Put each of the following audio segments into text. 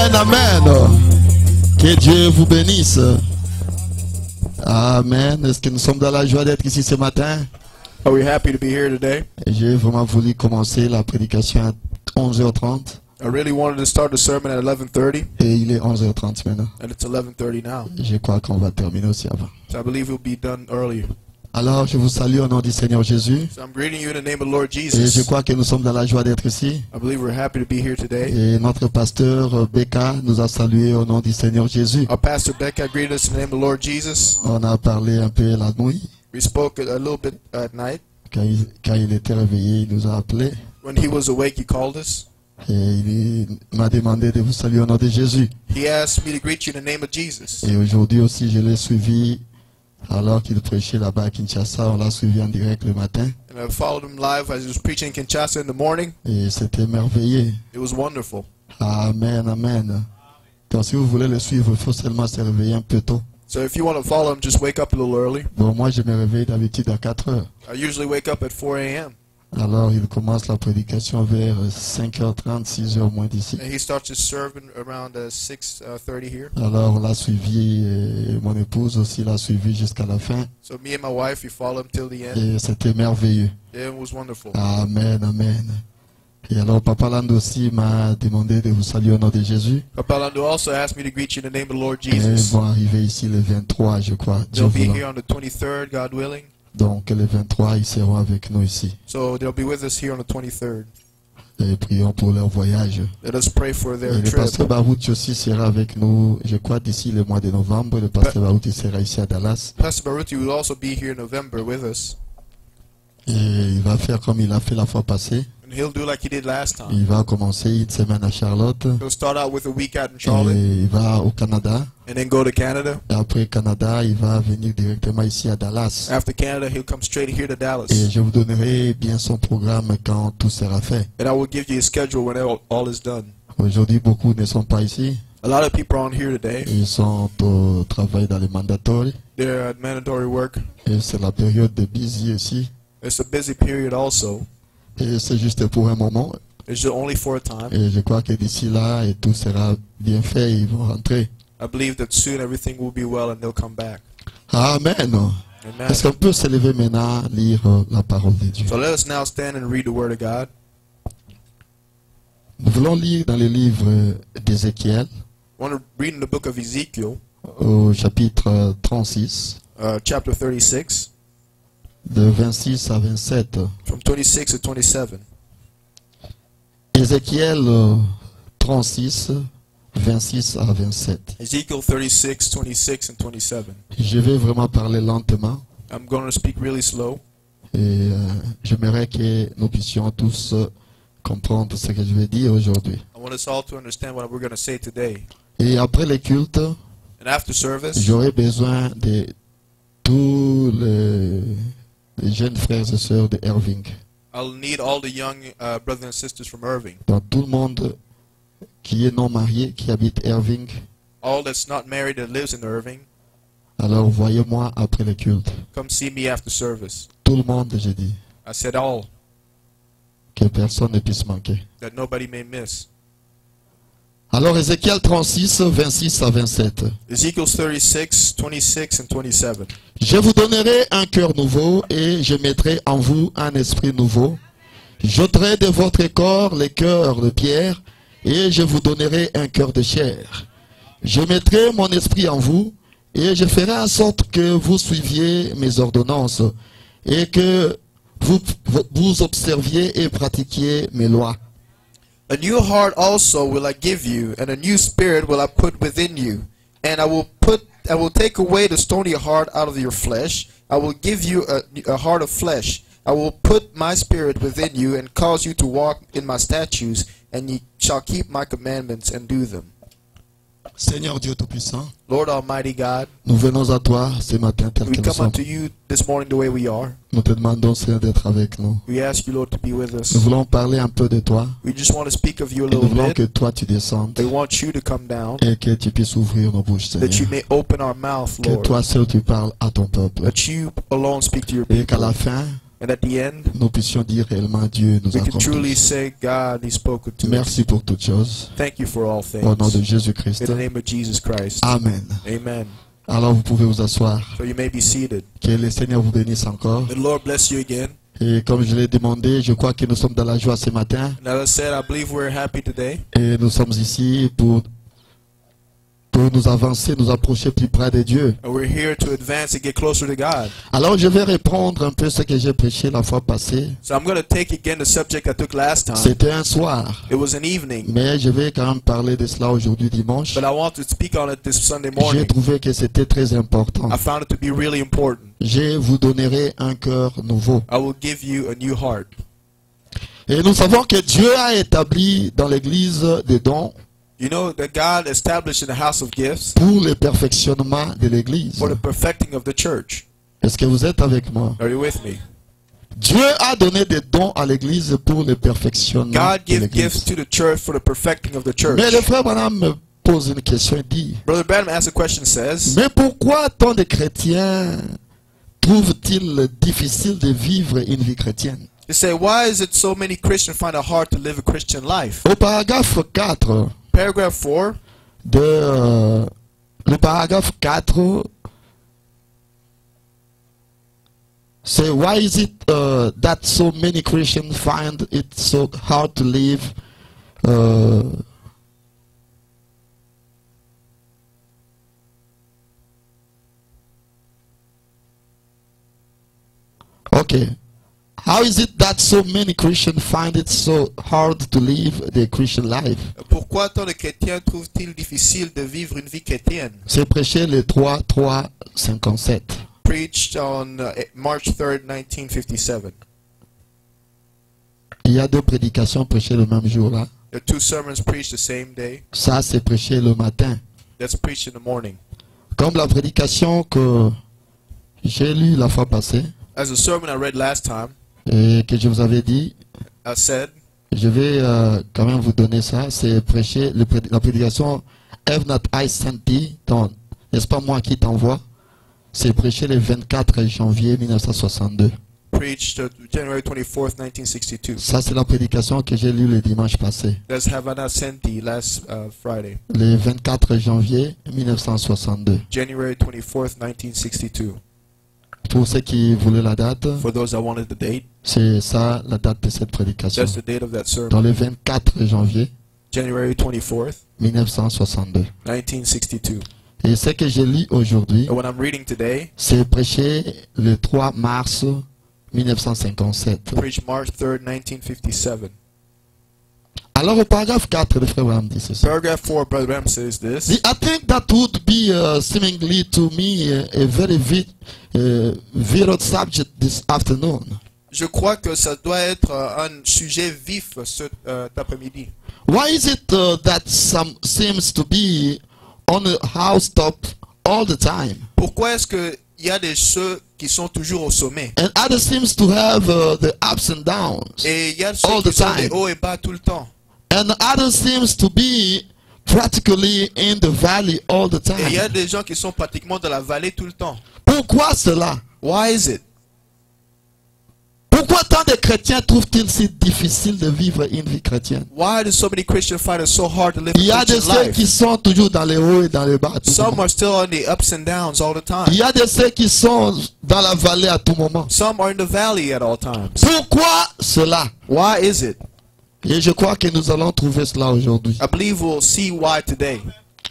Amen, amen. Que Dieu vous bénisse. Amen. Est-ce que nous sommes dans la joie d'être ici ce matin? Are we happy to be here today? J'ai vraiment voulu commencer la prédication à 11h30. I really wanted to start the sermon at 11:30, Et il est 11h30 maintenant. and it's 11:30 now. Je crois qu'on va terminer aussi avant. So I believe we'll be done earlier. Alors, je vous salue au nom du Seigneur Jésus. So I'm greeting you in the name of the Lord Et je Jesus. crois que nous sommes dans la joie d'être ici. I believe we're happy to be here today. Et notre pasteur Becca nous a salué au nom du Seigneur Jésus. Our pastor Becca greeted us in the name of the Lord Jesus. On a parlé un peu la nuit. We spoke a little bit at night. Quand il était réveillé, il nous a appelés. When he was awake, he called us. Et il m'a demandé de vous saluer au nom de Jésus. He asked me to greet you in the name of Jesus. Et aujourd'hui aussi, je l'ai suivi alors qu'il prêchait là-bas à Kinshasa. On l'a suivi en direct le matin. And I followed him live as he was preaching in Kinshasa in the morning. Et c'était merveilleux. It was wonderful. Amen, amen. Donc si vous voulez le suivre, il faut seulement se réveiller un peu tôt. So if you want to follow him, just wake up a little early. Bon, moi je me réveille d'habitude à 4 heures. I usually wake up at 4 a.m. Alors il commence la prédication vers 5h30, 6h moins d'ici. And he starts his sermon around 6:30 here. Alors on l'a suivi, et mon épouse aussi l'a suivi jusqu'à la fin. So me and my wife, we follow him till the end. Et c'était merveilleux. Yeah, it was wonderful. Amen, amen. Et alors Papa Land aussi m'a demandé de vous saluer au nom de Jésus. Papa Lando also asked me to greet you in the name of the Lord Et ils Jesus. vont arriver ici le 23, je crois. Dieu They'll be voulant. here on the 23rd, God willing. Donc le 23, ils seront avec nous ici. So they'll be with us here on the 23rd. Et prions pour leur voyage. Let us pray for Et their le pasteur trip. Barouti aussi sera avec nous, je crois, d'ici le mois de novembre. Le pasteur Barouti sera ici à Dallas. Pastor Baruti will also be here in November with us. Et il va faire comme il a fait la fois passée. And he'll do like he did last time. Il va commencer une semaine à Charlotte. He'll start out with a week out in Et Charlotte il va au Canada. and then go to Canada. Et après Canada, il va venir directement ici à Dallas. After Canada, he'll come straight here to Et Dallas. je vous donnerai bien son programme quand tout sera fait. And I will give you a schedule when all is done. Aujourd'hui, beaucoup ne sont pas ici. A lot of people aren't here today. Ils sont au travail dans les mandatories. They're at mandatory work. Et c'est la période de busy aussi. It's a busy period also. Et c'est juste pour un moment. It's only for a time. Et je crois que d'ici là, et tout sera bien fait, ils vont rentrer. I believe that soon everything will be well and they'll come back. Amen. Amen. Est-ce qu'on peut se lever maintenant, lire la parole de Dieu? So let us now stand and read the Word of God. Nous voulons lire dans le livre d'Ézéchiel, I want to read in the book of Ezekiel, au chapitre 36, chapter 36, de 26 à 27. from 26 to 27. Ézéchiel 36, 26 à 27. Ezekiel 36, 26, and 27. Je vais vraiment parler lentement I'm going to speak really slow. et j'aimerais que nous puissions tous comprendre ce que je vais dire aujourd'hui. I want us all to understand what we're going to say today. Et après les cultes, And after service, j'aurai besoin de tous les jeunes frères et sœurs de Irving. I'll need all the young brothers and sisters from Irving, Donc tout le monde qui est non marié, qui habite Irving, all that's not married that lives in Irving, alors voyez-moi après les cultes. come see me after service. Tout le monde, je dis, I said all, que personne ne puisse manquer. that nobody may miss. Alors Ézéchiel 36, 26 à 27. Ezekiel 36, 26, and 27. Je vous donnerai un cœur nouveau et je mettrai en vous un esprit nouveau. J'ôterai de votre corps les cœurs de pierre et je vous donnerai un cœur de chair. Je mettrai mon esprit en vous et je ferai en sorte que vous suiviez mes ordonnances et que vous observiez et pratiquiez mes lois. A new heart also will I give you, and a new spirit will I put within you. And I will take away the stony heart out of your flesh. I will give you a heart of flesh. I will put my spirit within you and cause you to walk in my statutes, and ye shall keep my commandments and do them. Seigneur Dieu Tout-Puissant, Lord Almighty God, nous venons à toi ce matin tel we que nous come sommes. unto you this morning the way we are. Nous te demandons, Seigneur, d'être avec nous. We ask you, Lord, to be with us. Nous voulons parler un peu de toi. We just want to speak of you a Et nous little voulons bit. que toi tu descendes We want you to come down, et que tu puisses ouvrir nos bouches, that you Seigneur. may open our mouth, Que Lord. toi seul tu parles à ton peuple. That you alone speak to your Et qu'à people. la fin, And at the end, nous puissions dire réellement Dieu nous we a can truly accomplis. say, God, He spoken to us. Merci pour toutes choses. Thank you for all Au nom de things. Jésus-Christ. In the name of Jesus Christ. Amen. Amen. Alors vous pouvez vous asseoir. So you may be seated. Que le Seigneur vous bénisse encore. The Lord bless you again. Et comme je l'ai demandé, je crois que nous sommes dans la joie ce matin. And as I said, I believe we're happy today. Et nous sommes ici pour nous avancer, nous approcher plus près de Dieu. And we're here to advance and get closer to God. Alors je vais répondre un peu ce que j'ai prêché la fois passée. So I'm going to take again the subject I took last time. C'était un soir. It was an evening. Mais je vais quand même parler de cela aujourd'hui dimanche. But I want to speak on it this Sunday J'ai morning. trouvé que c'était très important. I found it to be really important. Je vous donnerai un cœur nouveau. I will give you a new heart. Et nous savons que Dieu a établi dans l'église des dons You know that God established in the house of gifts pour le perfectionnement de l'église. for the perfecting of the church. Est-ce que vous êtes avec moi? Are you with me? Dieu a donné des dons à l'église pour le perfectionnement God de gives l'église. gifts to the church for the perfecting of the church. Mais le frère Branham me pose une question et dit, Brother Branham asks a question, says, mais pourquoi tant de chrétiens trouvent-ils difficile de vivre une vie chrétienne? they say, why is it so many Christians find it hard to live a Christian life? Au paragraphe 4 Paragraph 4, le paragraphe 4, c'est why is it that so many Christians find it so hard to live okay. How is it that so many Christians find it so hard to live the Christian life? pourquoi tant de chrétiens trouvent-ils difficile de vivre une vie chrétienne? C'est prêché le 3-3-57. Preached on March 3rd, 1957. Il y a deux prédications prêchées le même jour là. There are two sermons preached the same day. Ça, c'est prêché le matin. That's preached in the morning. Comme la prédication que j'ai lue la fois passée As the sermon I read last time, et que je vous avais dit, I said, je vais quand même vous donner ça. C'est prêcher la prédication Have not I sent thee? N'est-ce pas moi qui t'envoie? C'est prêché le 24 janvier 1962. preached January 24th, 1962. Ça, c'est la prédication que j'ai lue le dimanche passé. That's Have I Not Sent Thee last Friday, Le 24 janvier 1962. January 24th, 1962. Pour ceux qui voulaient la date, For those that wanted the date, c'est ça la date de cette prédication. that's the date of that sermon, Dans le 24 janvier January 24th, 1962. 1962. Et ce que je lis aujourd'hui, And what I'm reading today, c'est prêché le 3 mars 1957. preached March 3rd, 1957. Alors au paragraphe 4, le frère Branham dit ceci. Paragraph 4, Brother Branham says this. I think that would be seemingly to me a very vital subject this afternoon. Je crois que ça doit être un sujet vif cet après-midi. Why is it that some seems to be on a housetop all the time, Pourquoi est-ce qu'il y a des ceux qui sont toujours au sommet and others seems to have the ups and downs, et il y a ceux all qui the sont time. des hauts et bas tout le temps? and others seems to be practically in the valley all the Et il y a time? des gens qui sont pratiquement dans la vallée tout le temps. Pourquoi cela? Why is it? Pourquoi tant de chrétiens trouvent-ils si difficile de vivre une vie chrétienne? Why do so many Christians find it so hard to live Il y a a de Christian ceux life? qui sont toujours dans les hauts et dans les bas à tout Some moment. are still on the ups and downs all the time. Il y a de ceux qui sont dans la vallée à tout moment. Some are in the valley at all times. Pourquoi cela? Why is it? Et je crois que nous allons trouver cela aujourd'hui. I believe we'll see why today.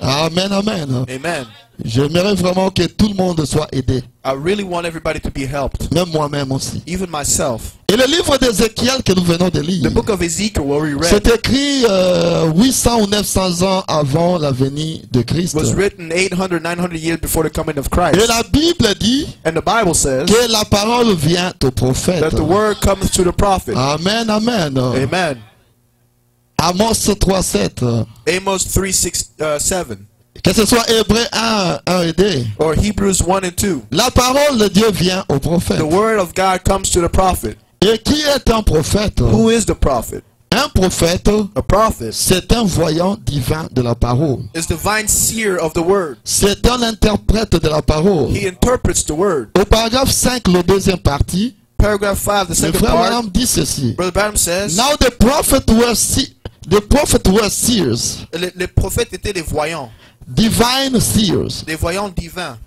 Amen, amen. Amen. J'aimerais vraiment que tout le monde soit aidé. I really want everybody to be helped, Même moi-même aussi. even myself. Et le livre d'Ézéchiel que nous venons de lire, The book of Ezekiel, where we read, c'est écrit 800 ou 900 ans avant la venue de Christ. was written 800, 900 years before the coming of Et Christ. la Bible dit And the Bible says que la parole vient au prophète. that the word comes to the prophet. Amen, amen. Amen. Amos 3:7. Amos 3:7 Que ce soit Hébreu 1 et 2. or Hebrews 1 and 2. La parole de Dieu vient au prophète. The word of God comes to the prophet. Et qui est un prophète? Who is the prophet? Un prophète, A prophet c'est un voyant divin de la parole. is the divine seer of the word. C'est un interprète de la parole. He interprets the word. Au paragraphe 5, la deuxième partie, paragraph 5, the Le second frère part, Branham dit ceci. Brother Branham says, Now the prophet were seers, les prophètes étaient des voyants divine seers, divins.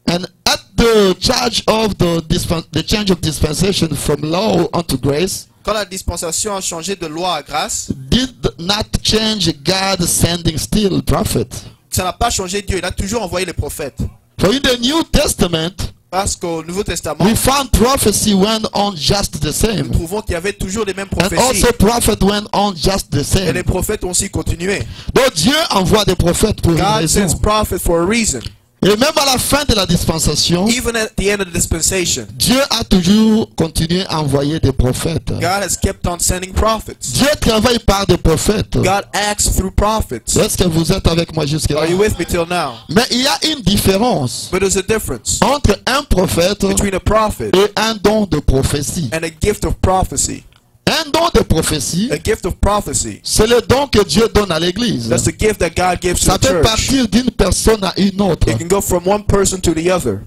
and at the charge of the change of dispensation from law unto grace, Quand la dispensation a changé de loi à grâce, did not change God sending still prophet. ça n'a pas changé Dieu. Il a toujours envoyé les prophètes. For in the New Testament, Parce qu'au Nouveau Testament, we found prophecy went on just the nous same. trouvons qu'il y avait toujours les mêmes And prophéties. also prophet went on just the Et les same. prophètes ont aussi continué. Donc Dieu envoie des prophètes pour une God raison. sends prophets for a reason. Et même à la fin de la dispensation, Even at the end of the dispensation, Dieu a toujours continué à envoyer des prophètes. God has kept on sending prophets. Dieu travaille par des prophètes. God acts through prophets. Est-ce que vous êtes avec moi jusqu'à là? Are you with me till now? Mais il y a une différence But there's a difference entre un prophète between a prophet et un don de prophétie. and a gift of prophecy. Un don de prophétie, A gift of prophecy, c'est le don que Dieu donne à l'église. that's the gift that God gives to Ça the peut church. partir d'une personne à une autre. It can go from one person to the other.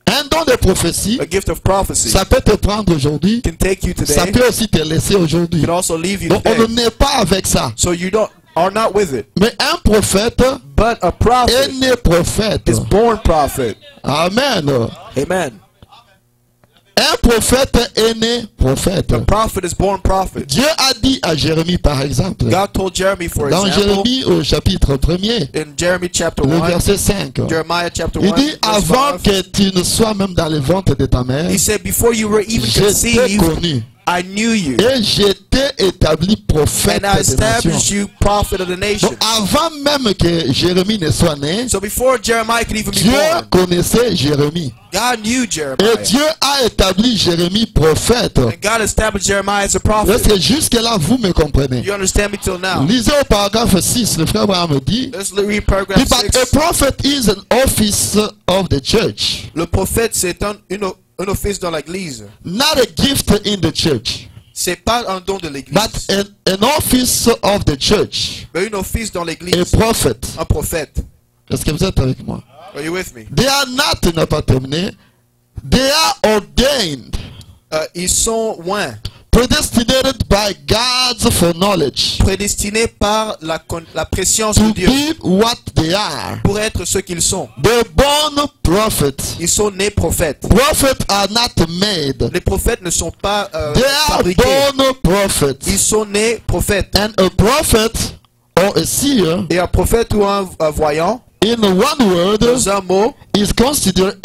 Un don de prophétie, A gift of prophecy ça peut te prendre aujourd'hui. can take you Ça today, peut aussi te laisser aujourd'hui. can also leave you Donc on today. n'est pas avec ça. So you are not with it. Mais un prophète But a est prophet né prophète. is born prophet. Amen. Amen. Un prophète est né prophète. A prophet is born prophet. Dieu a dit à Jérémie par exemple, God told Jeremy, for dans example, Jérémie au chapitre 1er, in Jeremy chapter le 1, verset 5, Jeremiah chapter il 1, dit verse avant 5, que tu ne sois même dans le ventre de ta mère, he said, before you were even je t'ai conceived, connu I knew you, et je t'ai établi prophète and I des nations. established you prophet of the nations. Donc avant même que Jérémie ne soit né, So before Jeremiah could even be Dieu born, connaissait Jérémie. God knew Et Jeremiah. Dieu a établi Jérémie prophète. And God established Jeremiah as a Est-ce prophet. que jusque-là vous me comprenez? You understand me till now? Lisez au paragraphe 6, le frère Abraham dit, Let's read paragraph but a 6. prophet is an office of the church, Le prophète, c'est un office dans l'église. not a gift in the church, C'est pas un don de l'église, but an office of the church, mais un office dans a l'église. prophet. Un prophète. Est-ce que vous êtes avec moi? Are you with me? They are not, il n'a pas terminé, they are ordained, Ils sont loin, predestinated by God's for knowledge, prédestinés par la préscience de to Dieu be what they are. pour être ce qu'ils sont. The born prophets. Ils sont nés prophètes. Prophets are not made. Les prophètes ne sont pas They are fabriqués. born prophets. Ils sont nés prophètes. And a prophet or a seer, Et un prophète ou un voyant, in one word, dans un mot, is considered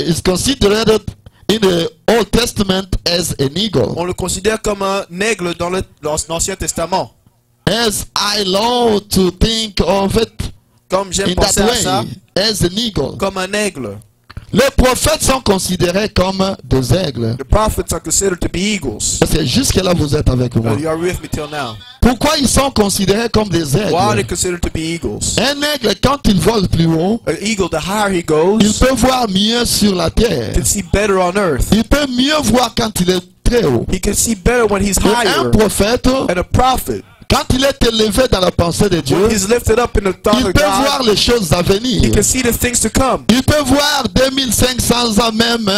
in the Old Testament as an eagle. on le considère comme un aigle dans l'Ancien Testament. As I love to think of it Comme j'aime in that penser à ça, way, as an eagle. comme un aigle. Les prophètes sont considérés comme des aigles. The prophets are considered to be eagles. Parce que jusque-là, vous êtes avec moi. You are with me till now. Pourquoi ils sont considérés comme des Why are they aigles? considered to be eagles? Un aigle, quand il vole plus haut, An eagle, the higher he il goes, peut voir mieux sur la terre. can see better on earth. Il peut mieux voir quand il est très haut. He can see better when he's Et un higher. prophète, And a prophet, quand il est élevé dans la pensée de Dieu, when he's lifted up in the thought il of peut voir God, les choses à he venir. can see the things to come. Il peut voir 2500 ans même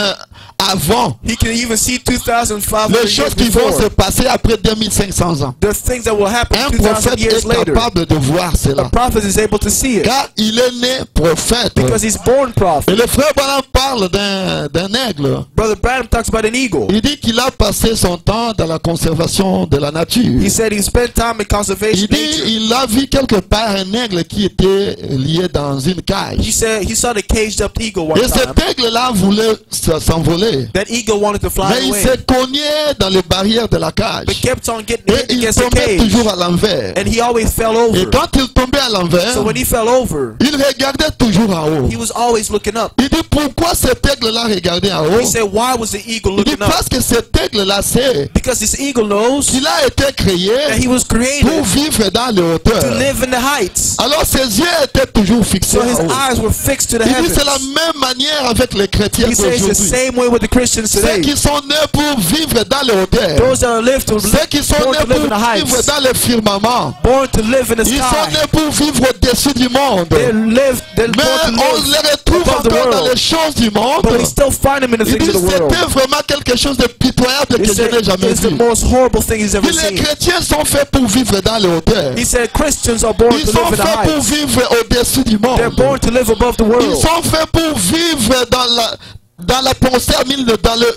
avant. He can even see 2,500 Les years choses qui vont se before. passer après 2500 ans. The things that will happen Un 2,000 prophète years est later. capable de voir A cela. prophet is able to see it Car il est né prophète. because he's born Et prophet. le frère Branham parle d'un aigle. Brother Branham talks about an eagle. Il dit qu'il a passé son temps dans la conservation de la nature. He said he spent time in conservation Il dit nature. il a vu quelque part un aigle qui était lié dans une He cage. said he saw the caged up eagle one Et time. cet aigle-là voulait s'envoler. That eagle wanted to fly Mais il away, s'est cogné dans les barrières de la cage. but kept on getting Et hit il against the tombait cage. toujours à l'envers. And he always fell Et over. quand il tombait à l'envers, So when he fell over, il regardait toujours en haut. he was always looking up. Il dit pourquoi cet aigle-là regardait en haut? He said, why was the eagle Il dit looking up? parce que cet aigle-là sait Because this eagle knows qu'il a été créé that he was pour created vivre dans les to hauteurs. live in the heights. Alors ses yeux étaient toujours fixés So en his haut. eyes were fixed to the Il dit c'est la heavens. même manière avec les chrétiens He says the d'aujourd'hui. same way with the Christians Ceux today. qui sont nés pour vivre dans les hauteurs. Those that are lived to Ceux qui sont born nés to live in the pour vivre heights, dans les firmaments. born to live in the Ils sont sky. nés pour vivre au-dessus du monde. They're born Mais to on live les retrouve above of the encore dans world. les choses du monde. But we still find him in the Il things dit of the world. c'était vraiment quelque chose de pitoyable que He je said n'ai jamais it's the vu. most horrible thing he's ever Les seen. chrétiens sont faits pour vivre dans les hauteurs. He said Christians are born Ils to sont live in the faits pour heights. vivre au-dessus du monde. They're born to live above the Ils world. sont faits pour vivre dans la pensée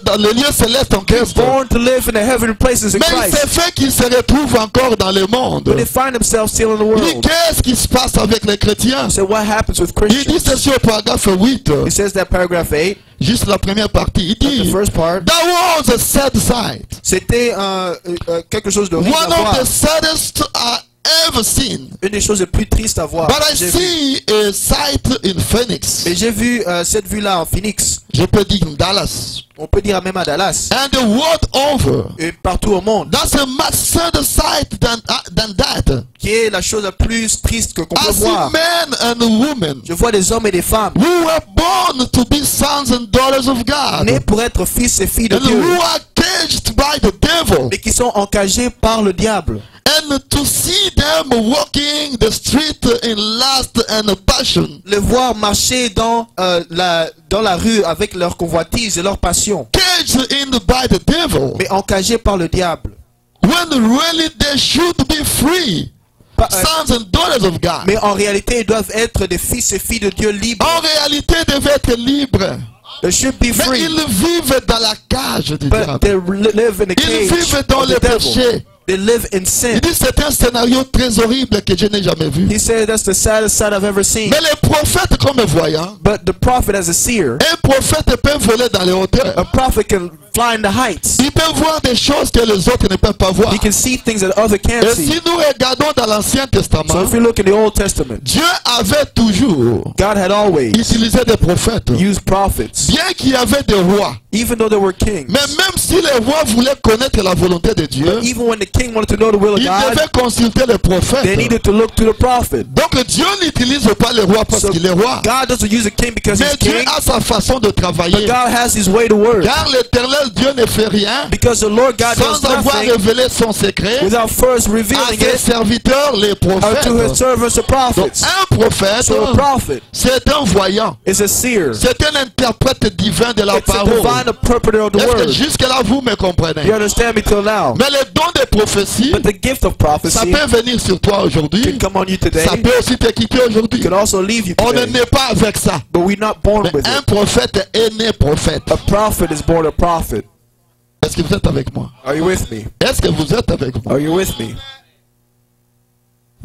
dans le lieu céleste en They're Christ. born to live in the heavenly places in Mais il Christ. s'est fait qu'ils se retrouvent encore dans le monde. But they find themselves still in the Il dit world. qu'est-ce qui se passe avec les chrétiens? So what happens with Il dit Christians? ceci au paragraphe 8, He says that paragraph 8, juste la première partie. Il the dit first part, That was a sad sight. c'était quelque chose de One horrible à of voir. the saddest I ever seen. Une des choses les plus tristes à voir. But I J'ai vu. see a sight in Phoenix. Et j'ai vu cette vue-là en Phoenix. Je peux dire Dallas. On peut dire même à Dallas. And the world over. Et partout au monde. That's a much sadder sight than that. Qui est la chose la plus triste qu'on peut I see voir. men and women Je vois des hommes et des femmes who were born to be sons and daughters of God. nés pour être fils et filles de And Dieu. who are caged by the devil. Mais qui sont encagés par le diable. And to see them walking the street in lust and passion. Les voir marcher dans la rue avec leur convoitise et leur passion. Caged in by the devil. Mais encagés par le diable. When really they should be free. Sons and daughters of God. Mais en réalité, ils doivent être des fils et filles de Dieu libres. En réalité, ils devaient être libres. They should be Mais free. ils vivent dans la cage du But diable. they live in a Ils cage vivent dans of le the devil. péché. They live in sin. Il dit c'est un scénario très horrible que je n'ai jamais vu. He said that's the saddest sight I've ever seen. Mais les prophètes comme voyants, But the prophet as a seer, un prophète peut voler dans les hauteurs. a prophet can fly in the heights. Il peut voir des choses que les autres ne peuvent pas voir. He can see things that others can't Et see. si nous regardons dans l'Ancien So Testament, if we look in the Old Testament, Dieu avait toujours God had always utilisé des prophètes. used prophets, Bien qu'il y avait des rois. even though there were kings. Mais même si les rois voulaient connaître la volonté de Dieu, Even when the king wanted to know the will of ils God, devaient consulter les they prophètes. needed to look to the prophet. Donc Dieu n'utilise pas les rois parce So qu'il est roi. God doesn't use a king because Mais he's Dieu king, a sa façon de but travailler. God has his way to work. Car l'éternel Dieu ne fait rien Because the Lord God does sans avoir nothing révélé son secret without first à revealing ses it serviteurs, les to his prophètes. servants, the Donc prophets. un prophète, So a prophet c'est un voyant. is a seer. C'est un interprète divin de la It's a parole. divine interpreter of the Est-ce que word. jusque-là vous me comprenez? You understand me till now? Mais le don de prophétie, But the gift of ça prophecy peut venir sur toi aujourd'hui. can come on you today. Ça peut aussi te quitter aujourd'hui. It can also leave you On ne today. naît pas avec ça. But we're not born Mais with un it. prophète est né prophète. A prophet is born a prophet. Est-ce que vous êtes avec moi? Are you with me? Est-ce que vous êtes avec moi? Are you with me?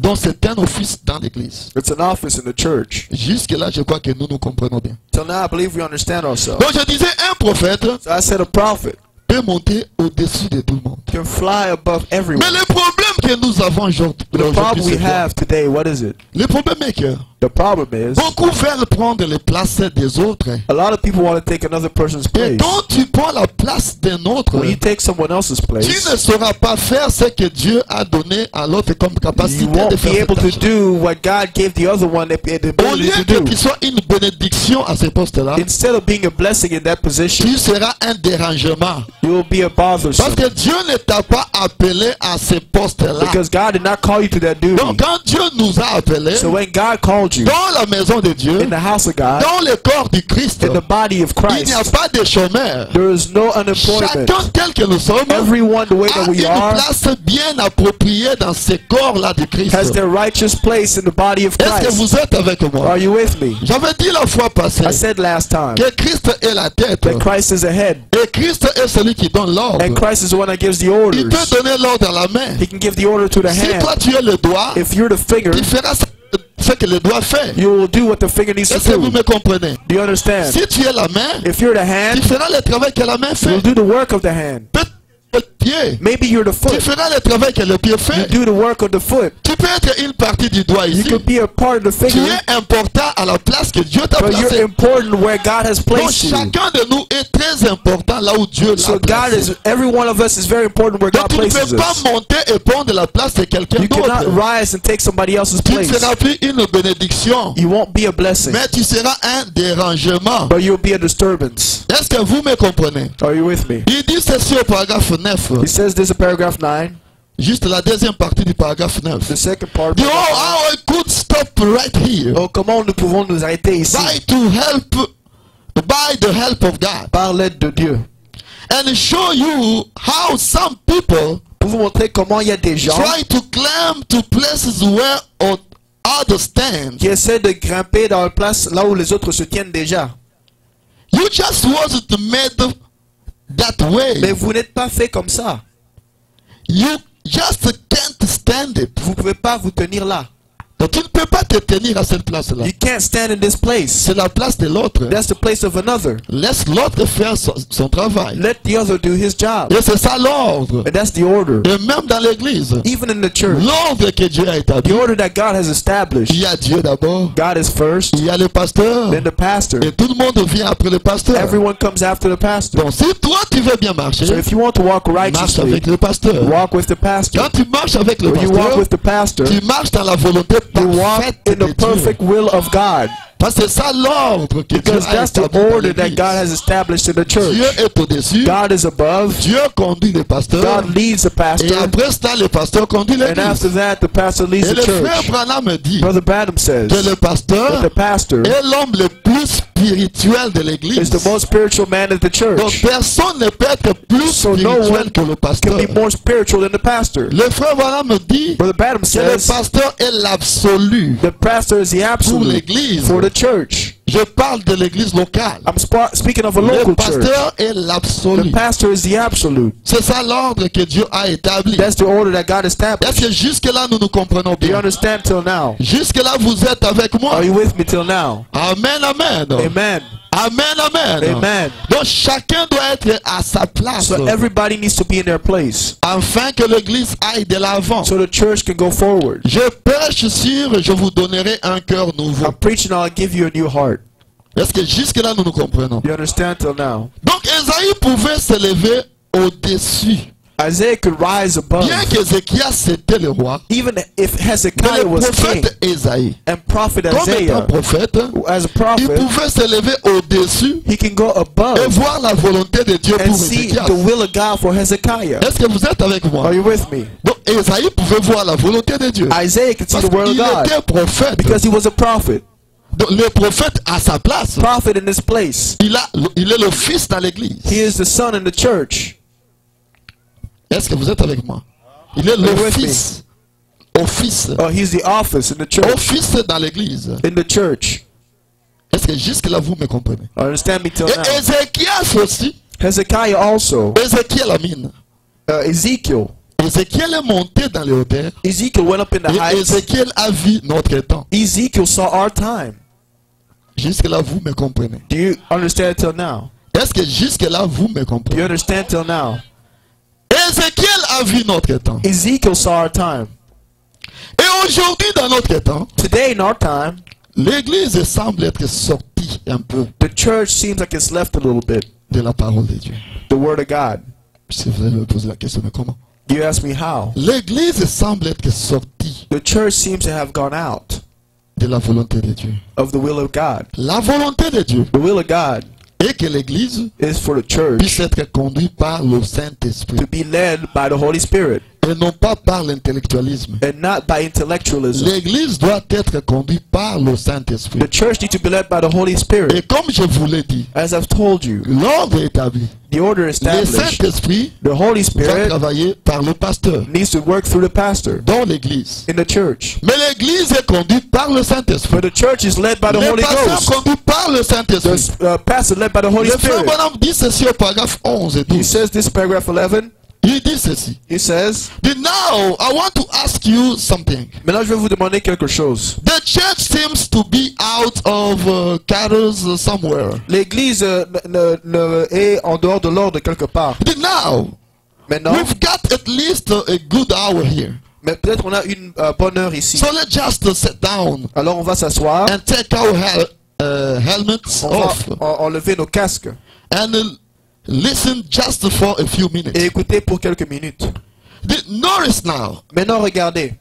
Donc c'est un office dans l'église. It's an office in the church. Jusque-là, je crois que nous nous comprenons bien. Till now, I believe we understand ourselves. Donc je disais, un prophète So I said a prophet peut monter au-dessus de tout le monde. can fly above Mais everyone. le problème que nous avons aujourd'hui, The problem we c'est quoi? have today, what is it? Le problème est que The problem is beaucoup veulent prendre les places des autres. a lot of people want to take another person's Et place. quand tu prends la place d'un autre, When you take someone else's tu place, ne sauras pas faire ce que Dieu a donné à l'autre comme capacité you de won't be faire able cette to tâche. do what God gave the other one the Au ability lieu to do. qu'il soit une bénédiction à ce poste-là, Instead of being a blessing in that position, tu seras un dérangement. you will be a Parce bothersome. que Dieu ne t'a pas appelé à ce poste-là. Because God did not call you to that duty. Donc quand Dieu nous a appelés So when God called you dans la maison de Dieu, in the house of God, dans le corps du Christ, in the body of il n'y a Christ, pas de chômeurs. there is no unemployment. Chacun tel que nous sommes Everyone the way a that we une are place bien appropriée dans ce corps-là du Christ. has their righteous place in the body of Est-ce que Christ. vous êtes avec moi? Are you with me? J'avais dit la fois passée I said last time que Christ est la tête that Christ is the head et Christ est celui qui donne l'ordre. and Christ is the one that gives the Il orders. peut donner l'ordre à la main. He can give the order to the Si hand. toi tu es le doigt, If you're the finger, tu feras ce que le doigt fait. you will do what the finger needs to Est-ce que vous do. me comprenez? Do you understand? Si tu es la main, If you're the tu hand, feras le travail que la main you'll fait. do the work of the hand. Peut-être le pied, Maybe you're the tu foot. feras le travail que le pied You fait. do the work of the foot. Tu peux être une partie du doigt You ici. could be a part of the Tu finger, es important à la place que Dieu t'a but you're placé. important where God has Donc placed you. chacun de nous est très important là où Dieu So l'a God placé. is, every one of us is very important where Donc God tu ne places peux pas us. monter et prendre la place de quelqu'un You cannot d'autre. rise and take somebody else's Tu ne place. seras plus une bénédiction, You won't be a blessing, mais tu seras un dérangement. but you'll be a disturbance. Est-ce que vous me comprenez? Are you with me? Il dit ceci au paragraphe 9. He says this in paragraph 9. juste la deuxième partie du paragraphe 9. The second part. Dit, oh, how I could stop right here Oh, comment nous pouvons nous arrêter ici by the help of God par l'aide de Dieu. and show you how some people Pour vous montrer comment il y a des gens try to climb to places where others stand. qui essaient de grimper dans la place là où les autres se tiennent déjà. You just wasn't made that way. Mais vous n'êtes pas fait comme ça. You just can't stand it. Vous ne pouvez pas vous tenir là. Donc tu ne peux pas te tenir à cette place-là. You can't stand in this place. C'est la place de l'autre. That's the place of another. Laisse l'autre faire son travail. Let the other do his job. Et c'est ça l'ordre. And that's the order. Et même dans l'église, Even in the church, l'ordre que Dieu a the établi. order that God has established. Il y a Dieu d'abord, God is first, il y a le pasteur, then the pastor. et tout le monde vient après le pasteur. Everyone comes after the pastor. Donc si toi tu veux bien marcher, So if you want to walk marche righteously, avec le pasteur. walk with the pastor. Quand tu marches avec le When you walk pasteur, with the pastor, tu marches dans la volonté you walk parfaite in de the perfect Dieu. will of God. Parce que c'est ça l'ordre que Dieu Because a that's the établi dans order that l'église. God has established in the church. Dieu est au-dessus, God is above. Dieu conduit le pasteur, God leads the et pastor. après ça le pasteur conduit And after l'église. that, the pastor leads Et the le frère church. Branham dit Brother Branham says que le that pasteur the pastor est l'homme le plus spirituel de is l'église. the most spiritual man of the Donc church. personne ne peut être plus So no spirituel one que le can pasteur. be more spiritual than the pastor. Le frère Branham dit Brother Branham que le says pasteur est l'absolu the pastor is the pour absolute l'église. for the church. Je parle de l'église locale. I'm speaking of a Le local church. pasteur est The l'absolu. pastor is the absolute. C'est ça l'ordre que Dieu a établi. That's the order that God Est-ce established. que jusque-là nous nous comprenons Do you bien? understand till now? Jusque-là vous êtes avec moi? Are you with me till now? Amen, amen. Amen. Amen, amen. Amen. Donc chacun doit être à sa place. So everybody needs to be in their place Afin que l'église aille de l'avant. so the church can go forward. Je prêche sur, je vous donnerai un cœur nouveau. I'm preaching, I'll give you a new heart. Est-ce que jusque-là nous nous comprenons? You understand till now? Donc Esaïe pouvait se lever au-dessus. Isaiah could rise above. Bien qu'Ézéchias c'était le roi, Even if mais Hezekiah le was king prophète Esaïe, and prophet comme étant Isaiah, prophète, as a il prophet, pouvait se lever au-dessus he can go et above voir la volonté de Dieu and pour see Ézéchias. the will of God for Hezekiah. Est-ce que vous êtes avec moi? Are you with me? Donc Esaïe pouvait voir la volonté de Dieu. Isaiah could see Parce the word of qu'il God était prophète. because he was a prophet. Donc, le prophète a sa place. Prophet in this place. Il est le fils dans l'église. He is the son in the church. Est-ce que vous êtes avec moi? Il est Are you le with me? fils. Office. He's the office in the church. Office dans l'église. In the church. Est-ce que jusque-là vous me comprenez? Understand me till Et now. Ézéchias aussi. Hezekiah also. Ézéchiel a mine. Ezekiel. Ézéchiel est monté dans les hauteurs. Ezekiel went up in the Et heights. Ézéchiel a vu notre temps. Ezekiel saw our time. Jusque-là vous me comprenez. Do you understand till now? Est-ce que jusque-là vous me Do you comprenez? understand till now? Ézéchiel a vu notre temps. Ezekiel saw our time. Et aujourd'hui dans notre temps, Today in our time, l'église semble être sortie un peu the church seems like it's left a little bit de la parole de Dieu. the word of God. Si vous allez me poser la question, mais comment? You ask me how? L'église semble être sortie The church seems to have gone out de la volonté de Dieu. of the will of God. La volonté de Dieu The will of God est que l'église is for the church puisse être conduite par le Saint-Esprit to be led by the Holy Spirit et non pas par l'intellectualisme. and not by intellectualism. L'église doit être conduite par le Saint-Esprit. The church needs to be led by the Holy Et Spirit. comme je vous l'ai dit, As I've told you, l'ordre établi. the order Le established, Saint-Esprit the Holy va Spirit travailler par le pasteur needs to work through the pastor dans l'église. in the church. Mais l'église est conduite par le Saint-Esprit. But the church is led by the Le Holy pasteur Ghost. conduit par le Saint-Esprit. The pastor led by the Holy Le frère Spirit. Branham dit ceci au paragraphe 11 et He 12. says this paragraph 11. Il dit ceci. He says, But now I want to ask you something. maintenant je vais vous demander quelque chose. The church seems to be out of carols somewhere. L'église est en dehors de l'ordre quelque part. But now Maintenant, we've got at least a good hour here. mais peut-être on a une bonne heure ici. So let's just sit down Alors on va s'asseoir, and take our helmets on va off enlever nos casques and listen just for a few minutes. et écouter pour quelques minutes. Notice now, Maintenant regardez,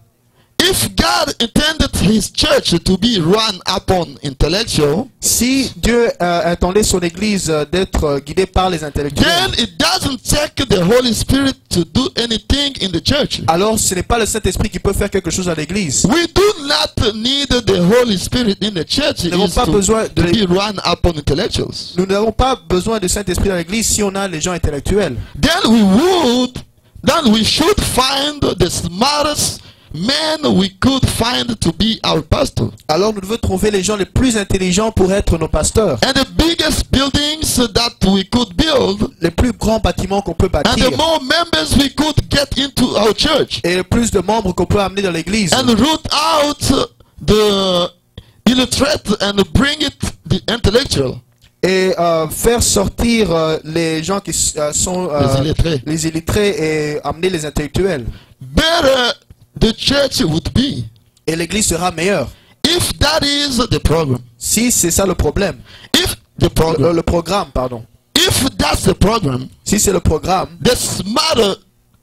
if God intended his church to be run upon intellectual, Si Dieu attendait son église d'être guidée par les intellectuels, then it doesn't take the Holy Spirit to do anything in the church. alors ce n'est pas le Saint-Esprit qui peut faire quelque chose à l'église. We do not need the Holy Spirit in the church Nous n'avons pas besoin to be run upon intellectuals. Nous n'avons pas besoin du Saint-Esprit dans l'église si on a les gens intellectuels. Then we should find the smartest men we could find to be our pastor. Alors nous devons trouver les gens les plus intelligents pour être nos pasteurs. And the biggest buildings that we could build, Les plus grands bâtiments qu'on peut and bâtir. the more members we could get into our church, Et le plus de membres qu'on peut amener dans l'église. and root out the illiterate and bring it the intellectual. Et faire sortir les gens qui sont les illettrés et amener les intellectuels. Better the church would be. Et l'église sera meilleure. If that is the problem. Si c'est ça le problème. If the problem. Le programme, pardon. If that's the problem. Si c'est le programme. The smarter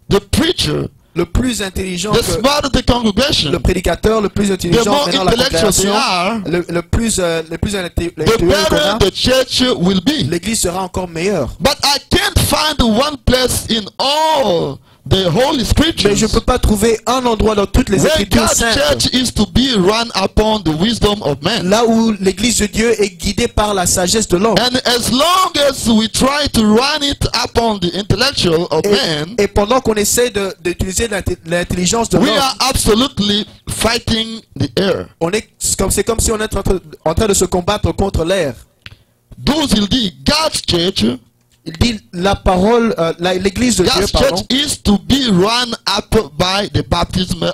the preacher. Le plus intelligent. The smarter the congregation. Le prédicateur le plus intelligent maintenant la congrégation. Le plus intellectuel qu'on a. The church will be. L'église sera encore meilleure. But I can't find one place in all the Holy Scriptures. Mais je ne peux pas trouver un endroit dans toutes les Écritures saintes. Church is to be run upon the wisdom of man. Là où l'église de Dieu est guidée par la sagesse de l'homme. And as long as we try to run it upon the intellectual of man, et pendant qu'on essaie d'utiliser l'intelligence de l'homme, we are absolutely fighting the air. C'est comme si on est en train de se combattre contre l'air. Those il dit God's church. Il dit la parole, l'église de Dieu, pardon. Is to be run up by the baptism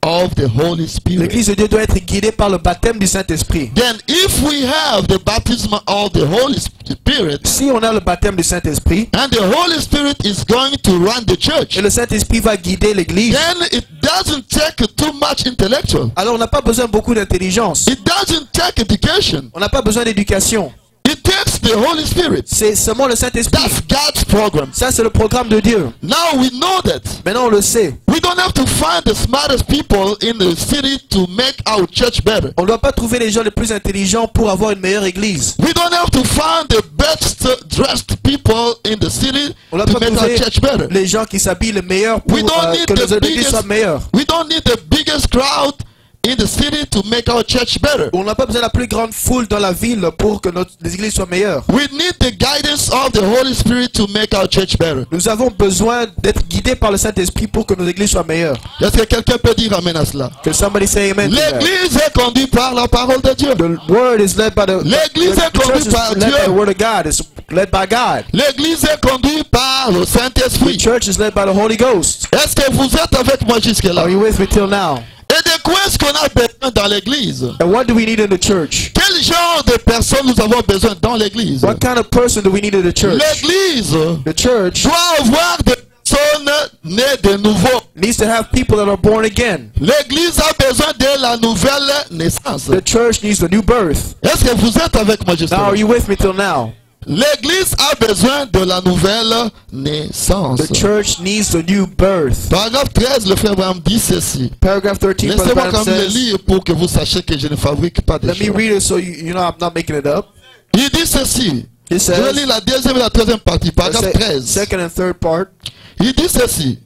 of the Holy Spirit. L'église de Dieu doit être guidée par le baptême du Saint-Esprit. Then if we have the baptism of the Holy Spirit, si on a le baptême du Saint-Esprit, and the Holy Spirit is going to run the church, et le Saint-Esprit va guider l'église, then it doesn't take too much intellectual. Alors on n'a pas besoin beaucoup d'intelligence. It doesn't take education. On n'a pas besoin d'éducation. It takes the Holy Spirit. C'est seulement le Saint-Esprit. That's God's program. Ça c'est le programme de Dieu. Now we know that. Maintenant on le sait. We don't have to find the smartest people in the city to make our church better. On ne doit pas trouver les gens les plus intelligents pour avoir une meilleure église. We don't have to find the best dressed people in the city to make our church better. Les gens qui s'habillent les meilleurs pour que nos églises soient meilleures. We don't need the biggest crowd in the city to make our church better. On n'a pas besoin de la plus grande foule dans la ville pour que les églises soient meilleures. We need the guidance of the Holy Spirit to make our church better. Nous avons besoin d'être guidés par le Saint-Esprit pour que nos églises soient meilleures. Est-ce que quelqu'un peut dire amen à cela? Can somebody say amen? L'église est conduite par la parole de Dieu. The word is led by the. L'église est conduite par Dieu. The word of God is led by God. L'église est conduite par le Saint-Esprit. The church is led by the Holy Ghost. Est-ce que vous êtes avec moi jusque-là? Are you with me till now? Et de quoi est-ce qu'on a besoin dans l'église? And what do we need in the church? Quel genre de personnes nous avons besoin dans l'église? What kind of person do we need in the church? L'église doit avoir des personnes nées de nouveau. Needs to have people that are born again. L'église a besoin de la nouvelle naissance. The church needs the new birth. Est-ce que vous êtes avec moi justement? Now are you with me till now? L'église a besoin de la nouvelle naissance. The church needs the new birth. Paragraphe 13, le frère Branham dit ceci. Paragraph 13, laissez-moi quand même le lire pour que vous sachiez que je ne fabrique pas de choses. Let me read it so you know I'm not making it up. Il dit ceci. He says, je vais lire la deuxième et la troisième partie, paragraphe 13. Second and third part. Il dit ceci.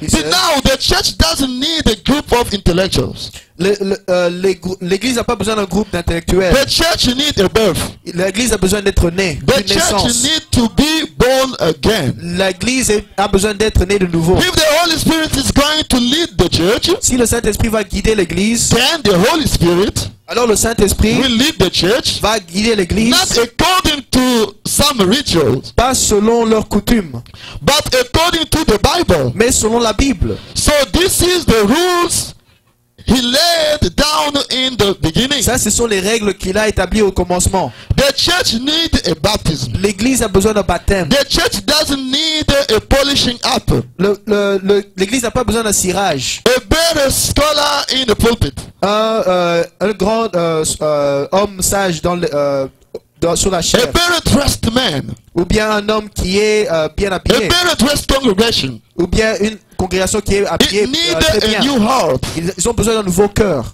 But now the church doesn't need a group of intellectuals. L'église n'a pas besoin d'un groupe d'intellectuels. The church needs a birth. L'église a besoin d'être née. The church needs to be born again. L'église a besoin d'être née de nouveau. If the Holy Spirit is going to lead the church, si le Saint-Esprit va guider l'église, then the Holy Spirit alors le Saint-Esprit will lead the church, va guider l'église, not according to some rituals, pas selon leurs coutumes, but according to the Bible, mais selon la Bible. So this is the rules he laid down in the beginning. Ça, ce sont les règles qu'il a établies au commencement. The church needs a baptism. L'église a besoin d'un baptême. The church doesn't need a polishing up. L'église n'a pas besoin d'un cirage. A better scholar in the pulpit. Un grand homme sage dans sur la a chair. better dressed man, Ou bien un homme qui est bien a habillé. better dressed congregation. Ou bien une congrégation qui est habillée It need très a bien. new heart. Ils ont besoin d'un nouveau cœur.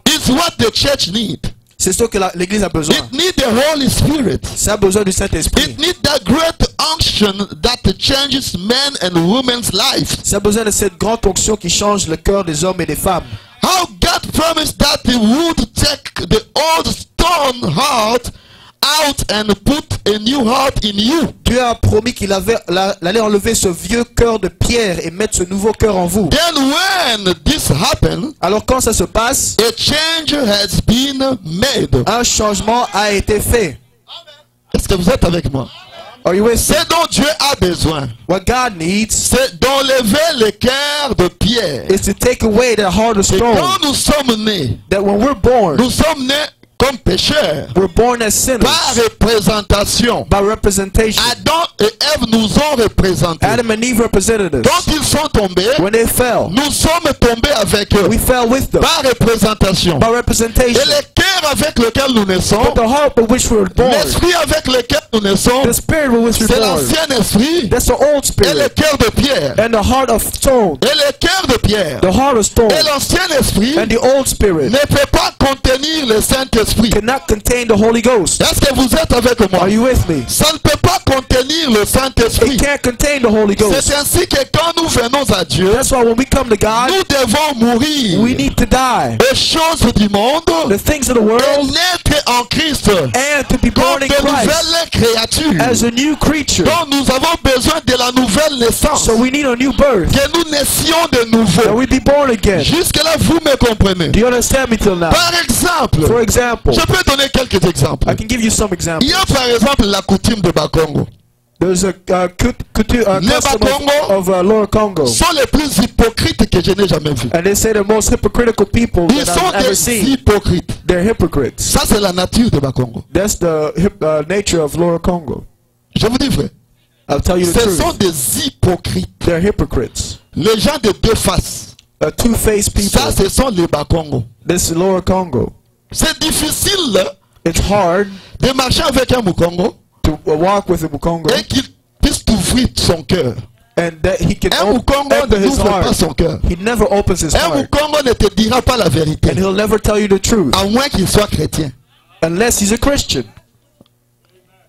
It's what the church need. C'est ce que l'église a besoin. It need the Holy Spirit. Ça a besoin du Saint-Esprit. It need that great unction that changes men and women's life. Ça a besoin de cette grande onction qui change le cœur des hommes et des femmes. How God promised that He would take the old stone heart out and put a new heart in you. Dieu a promis qu'il allait enlever ce vieux cœur de pierre et mettre ce nouveau cœur en vous. Then when this happened, Alors quand ça se passe, a change has been made. un changement a été fait. Est-ce que vous êtes avec moi? Are you with me? C'est dont Dieu a besoin. What God needs C'est d'enlever le cœur de pierre. is to take away that heart of Et stone. quand nous sommes nés, That when we're born, nous sommes nés comme pécheurs. we're born as sinners Par représentation. by representation. Adam et Ève nous ont représentés. Adam and Eve represented us. Quand ils sont tombés, When they fell, nous sommes tombés avec eux. we fell with them Par représentation. by Et representation. le cœur avec lequel nous naissons, But the heart with which we were born, l'esprit avec lequel nous naissons, the spirit with which we c'est were born, l'ancien esprit that's the old et spirit. le cœur de pierre. And the heart of stone, Et le cœur de pierre the heart of stone, et l'ancien esprit and the old spirit ne peut pas contenir le Saint-Esprit. cannot contain the Holy Ghost. Est-ce que vous êtes avec moi? Are you with me? Ça ne peut pas contenir le Saint-Esprit. It can't contain the Holy Ghost. C'est ainsi que quand nous venons à Dieu, That's why when we come to God, nous devons mourir we need to die. aux choses du monde The things of the et world naître en Christ and to be comme born in de Christ nouvelles créatures. as a new creature. Donc nous avons besoin de la nouvelle naissance. So we need a new birth. Que nous naissions de That nouveau. we be born again. Jusque-là, vous me comprenez. Do you understand me till now? Par exemple, For example, je peux donner quelques exemples. I can give you some Il examples. y a par exemple la coutume de Bakongo. There's a custom Congo of Lower Congo. Sont les plus hypocrites que je n'ai jamais vus. And they say the most hypocritical people Ils that sont I've ever des seen. hypocrites. They're hypocrites. Ça, c'est la nature de Bakongo. That's the nature of Lower Congo. Je vous dis vrai. I'll tell you the Ce sont truth. des hypocrites. They're hypocrites. Les gens de deux faces. Two-faced people. Ça, ce sont les Bakongo. This is Lower Congo. C'est difficile It's hard de marcher avec un Mukongo to walk with a Mukongo et qu'il puisse t'ouvrir son cœur. and that he can Un Mukongo open his n'ouvre pas heart. son cœur. He never opens his Un heart. Mukongo ne te dira pas la vérité. And he'll never tell you the truth À moins qu'il soit chrétien. unless he's a Christian.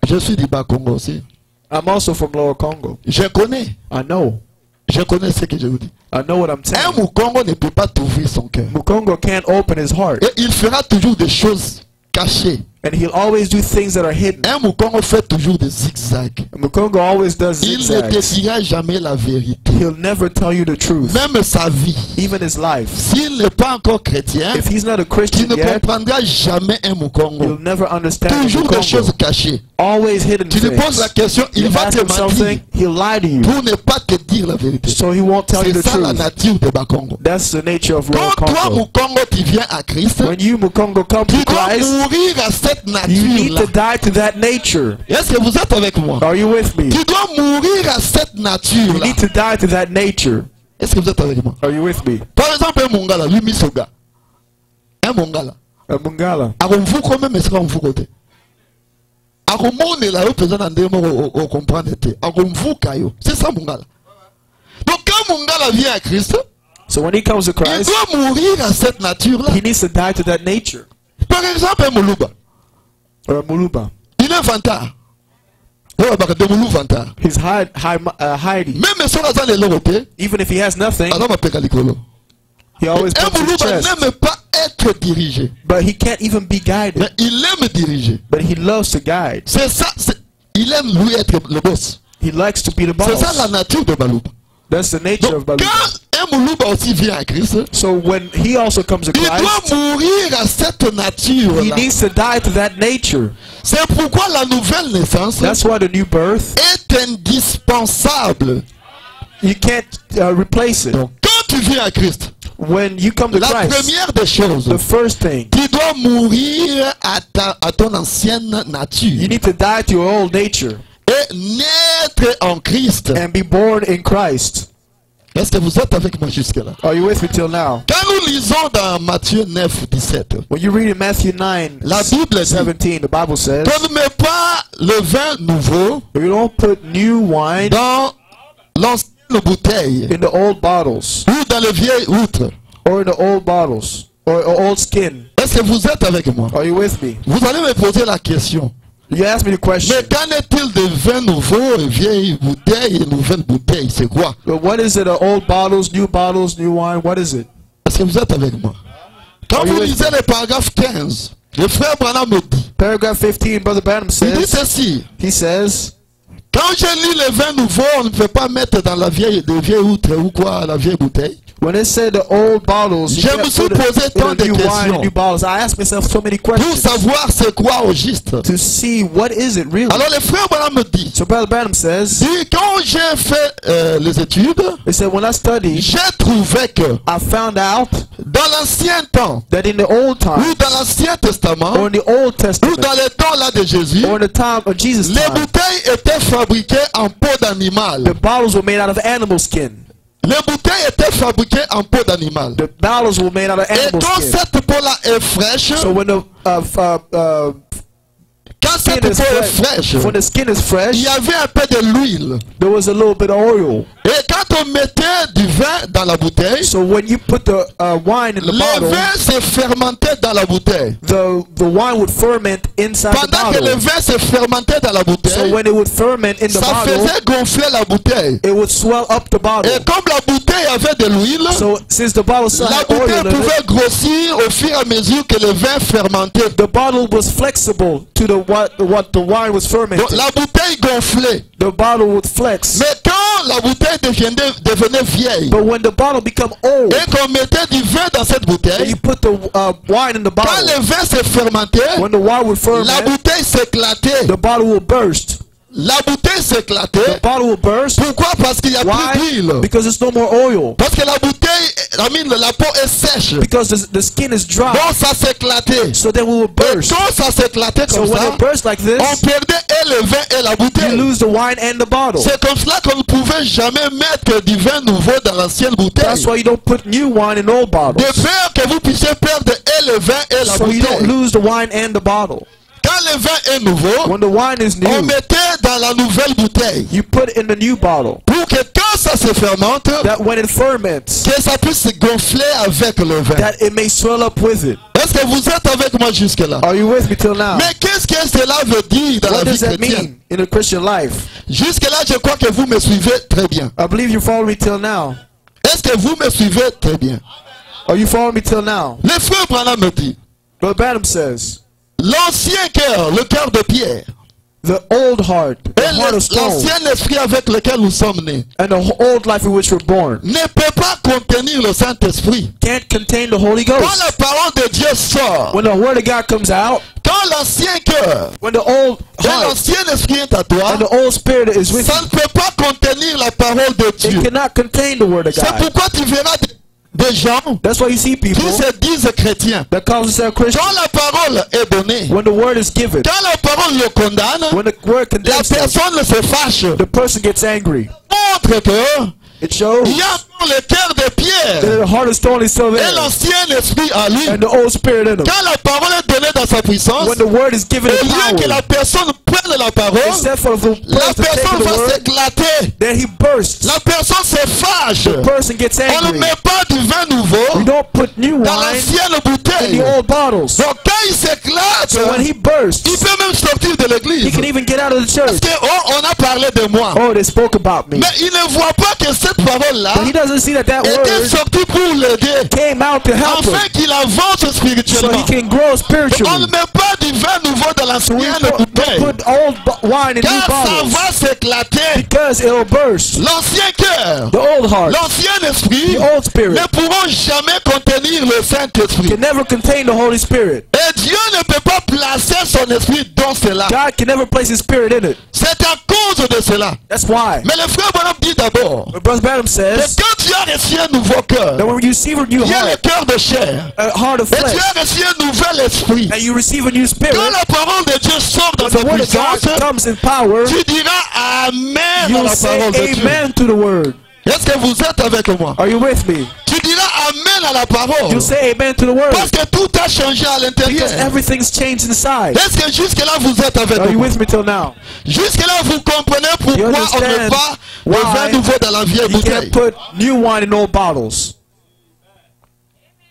Je suis du Bakongo aussi. I'm also from Lower Congo. Je connais. I know. Je connais ce que je vous dis. I know what I'm Un telling you. Mukongo ne peut pas t'ouvrir son cœur. Mukongo can't open his heart. Et il fera toujours des choses cachées. And he'll always do things that are hidden. Un Mukongo fait toujours des zigzags. Mukongo always does Il ne te zigzags. dira jamais la vérité. He'll never tell you the truth. Même sa vie. Even his life. S'il n'est pas encore chrétien, If he's not a tu Christian ne yet, comprendras jamais un you'll Mukongo. never understand Toujours des choses Mukongo. cachées. Always hidden Tu lui poses la things. question, il You va ask te him something, mentir he'll lie to you. pour ne pas te dire la vérité. So he won't tell you C'est the ça la truth. nature de Bakongo. That's the nature of Lower Quand toi, Congo. Mukongo, tu viens à Christ, When you, Mukongo, come tu to dois Christ, mourir à cette you need nature-là. to die to that nature. Est-ce que vous êtes avec moi? Are you with me? Tu dois mourir à cette You nature-là. need to die to that nature. Est-ce que vous êtes avec moi? Are you with me? Par exemple, un Mongala, lui, Misoga. Un Mongala. Mungala. Akomvuko même est-ce qu'on te. Akomonela yo peza na ndemo o comprendre te. Akomvuka yo. C'est ça Mongala. Donc quand Mongala vient à Christ, So when he comes to il Christ, doit mourir à cette nature-là. he needs to die to that nature. Par exemple, un Moluba. Or a Muluba. Il est vantard. Ouais, bah, de Moulou vantard. He's hiding. Même si on a dans les lorotés, Even if he has nothing, alors on m'appelle Likolo. he always Un puts his Moluba chest. n'aime pas être dirigé. But he can't even be guided. Mais il aime diriger. But he loves to guide. C'est ça. Il aime lui être le boss. He likes to be the C'est ça la boss. nature de Balouba. That's the nature of Donc Baluba. quand un Moluba aussi vient à Christ, So when he also comes to il doit Christ, mourir à cette he nature-là. needs to die to that nature. C'est pourquoi la nouvelle naissance That's why the new birth, est indispensable. you can't replace it. Donc quand tu viens à Christ, When you come to la Christ, première des choses, the first thing, tu dois mourir à ton ancienne you nature need to die to your old nature et naître en Christ. and be born in Christ. Est-ce que vous êtes avec moi jusque-là? Are you with me till now? Quand nous lisons dans Matthieu 9, 17, When you read in Matthew 9, la Bible dit 17, the Bible says, qu'on ne met pas le vin nouveau you don't put new wine dans l'ancienne bouteille in the old bottles, ou dans les vieilles outres. or in the old bottles, or old skin. Est-ce que vous êtes avec moi? Are you with me? Vous allez me poser la question. You asked me the question. Mais qu'en est-il de vin nouveau et vieilles bouteilles et nouvelles bouteilles? C'est quoi? But what is it? Old bottles, new wine? What is it? Est-ce que vous êtes avec moi? Quand Are you vous with lisez le paragraphe 15, le frère Branham me dit, Paragraph 15, Brother Branham il dit says, ceci. he says, Quand je lis le vin nouveau, on ne peut pas mettre dans la vieille outre ou quoi, la vieille bouteille. when it said the old bottles, you Je can't me suis put it posé tant in de a new wine questions. and new bottles. I asked myself so many Pour questions savoir c'est quoi au juste. to see what is it really. Alors le frère Branham me dit, So Brother Branham says, quand j'ai fait les études, he said, when I studied, j'ai trouvé que I found out dans l'ancien temps, that in the old ou time, dans l'Ancien Testament, or in the Old ou Testament, dans le temps là de Jésus, or in the time of Jesus' les time, bouteilles étaient fabriquées en peau d'animal. the bottles were made out of animal skin. Les bouteilles étaient fabriquées en peau d'animal. The bottles were made out of Et animal quand skin. cette peau-là est fraîche, So when the quand cette skin peau is est fresh, fraîche, when the skin is il fresh, y avait un peu de l'huile. there was a little bit of oil. Et quand on mettait du vin dans la bouteille, So when you put the wine in the le bottle, vin se fermentait dans la bouteille. the wine would ferment inside the Pendant que le bottle. vin se fermentait dans la So bouteille, when it would ferment in the ça bottle, faisait gonfler la bouteille. it would swell up the bottle. Et comme la bouteille avait de l'huile, So since the bottle still la had oil bouteille in it, pouvait grossir au fur et à mesure que le vin fermentait. the bottle was flexible to what the wine was fermenting. Donc la bouteille gonflait. The bottle would flex. Mais quand la bouteille devenait vieille But when the bottle become old, et qu'on mettait du vin dans cette and you bouteille, put the wine in the quand bottle, le vin se fermentait, when the wine would la ferment, bouteille s'éclatait. the bottle will burst. La bouteille The s'éclatait. bottle will burst. Pourquoi? Parce qu'il n'y a plus Why? d'huile. Because there's no more oil. Parce que la bouteille, la peau est sèche. Because the skin is dry. Donc ça s'éclatait. So then we will Et burst. quand ça s'éclatait So comme when ça, it bursts like on this, perdait et le vin et la you bouteille. lose the wine and the bottle. C'est comme cela qu'on ne pouvait jamais mettre du vin nouveau dans l'ancienne bouteille. That's why you don't put new wine in old De bottles. peur que vous puissiez perdre et le vin et la So you don't bouteille. lose the wine and the bottle. Quand le vin est nouveau, When the wine is on new, mettait dans la nouvelle bouteille. you put in the new bottle. Pour que quand ça se fermente, That when it ferments, que ça puisse se gonfler avec le vin. that it may swell up with it. Est-ce que vous êtes avec moi jusque-là? Are you with me till now? Mais qu'est-ce que cela veut dire dans la What vie does that chrétienne? mean in a Christian life? Jusque-là, je crois que vous me suivez très bien. I believe you follow me till now. Est-ce que vous me suivez très bien? Are you following me till now? Le frère Branham me dit, Brother Branham says, l'ancien cœur, le cœur de pierre, the old heart, the et heart of stone, l'ancien esprit avec lequel nous sommes nés, and the old life in which we're born, ne peut pas contenir le Saint-Esprit. can't contain the Holy Quand Ghost. la parole de Dieu sort, When the Word of God comes out, quand l'ancien cœur when the old et heart l'ancien esprit est à toi, and the old spirit is with ça ne peut pas contenir la parole de you, Dieu. it cannot contain the Word of C'est God. pourquoi tu verras des gens That's why you see people qui se disent chrétiens. that call themselves Christians. Quand la parole est donnée, When the Word is given, quand la parole le condamne, when the Word la condemns them, personne se fâche. the person gets angry. Montre que It shows il y a encore le cœur de pierre that the heart of stone is still et there, l'ancien esprit à lui. and the old spirit in them. Quand la parole est donnée dans sa puissance, When the Word is given au in lieu que power, la personne prenne la parole, instead for the la person to take personne the va Word, s'éclater. then he bursts. La personne se fâche. The person gets On ne angry. met pas du vin nouveau You don't put new dans wine l'ancienne in bouteille. the old bottles. Donc quand il s'éclate, So when he bursts, il peut même sortir de he l'église. can even get out of the Parce church. que oh, on a parlé de moi. Oh, they spoke about me. Mais il ne voit pas que cette parole-là But he doesn't see that était word sortie pour l'aider, came out to help him, afin qu'il avance so spirituellement. he can grow On ne spiritually. met pas du vin nouveau dans We l'ancienne don't bouteille, put old wine in new car ça bottles va s'éclater. because it'll burst. L'ancien cœur, The old heart, l'ancien esprit the old spirit ne pourront jamais contenir le Saint-Esprit. can never contain the Holy Spirit. Et Dieu ne peut pas placer son esprit dans cela. God can never place His Spirit in it. C'est à cause de cela. That's why. Mais le frère Branham dit d'abord But Brother Branham que says quand tu as reçu un nouveau cœur, that when you receive a new il y a le heart, cœur de chair, a heart of et tu flesh, as reçu un nouvel esprit. and you receive a new spirit, Quand la parole de Dieu sort dans when sa the Word of God puissance, comes in power, tu diras Amen à you'll la say parole de Dieu. amen to the Word. Est-ce que vous êtes avec moi? Are you with me? Tu diras amen à la parole. You say amen to the word. Parce que tout a changé à l'intérieur. Because everything's changed inside. Est-ce que jusque-là vous êtes avec Are you moi? with me till now? Jusque-là vous comprenez pourquoi on ne understand met pas de why vin nouveau dans la vieille You bouteille? can't put new wine in old bottles.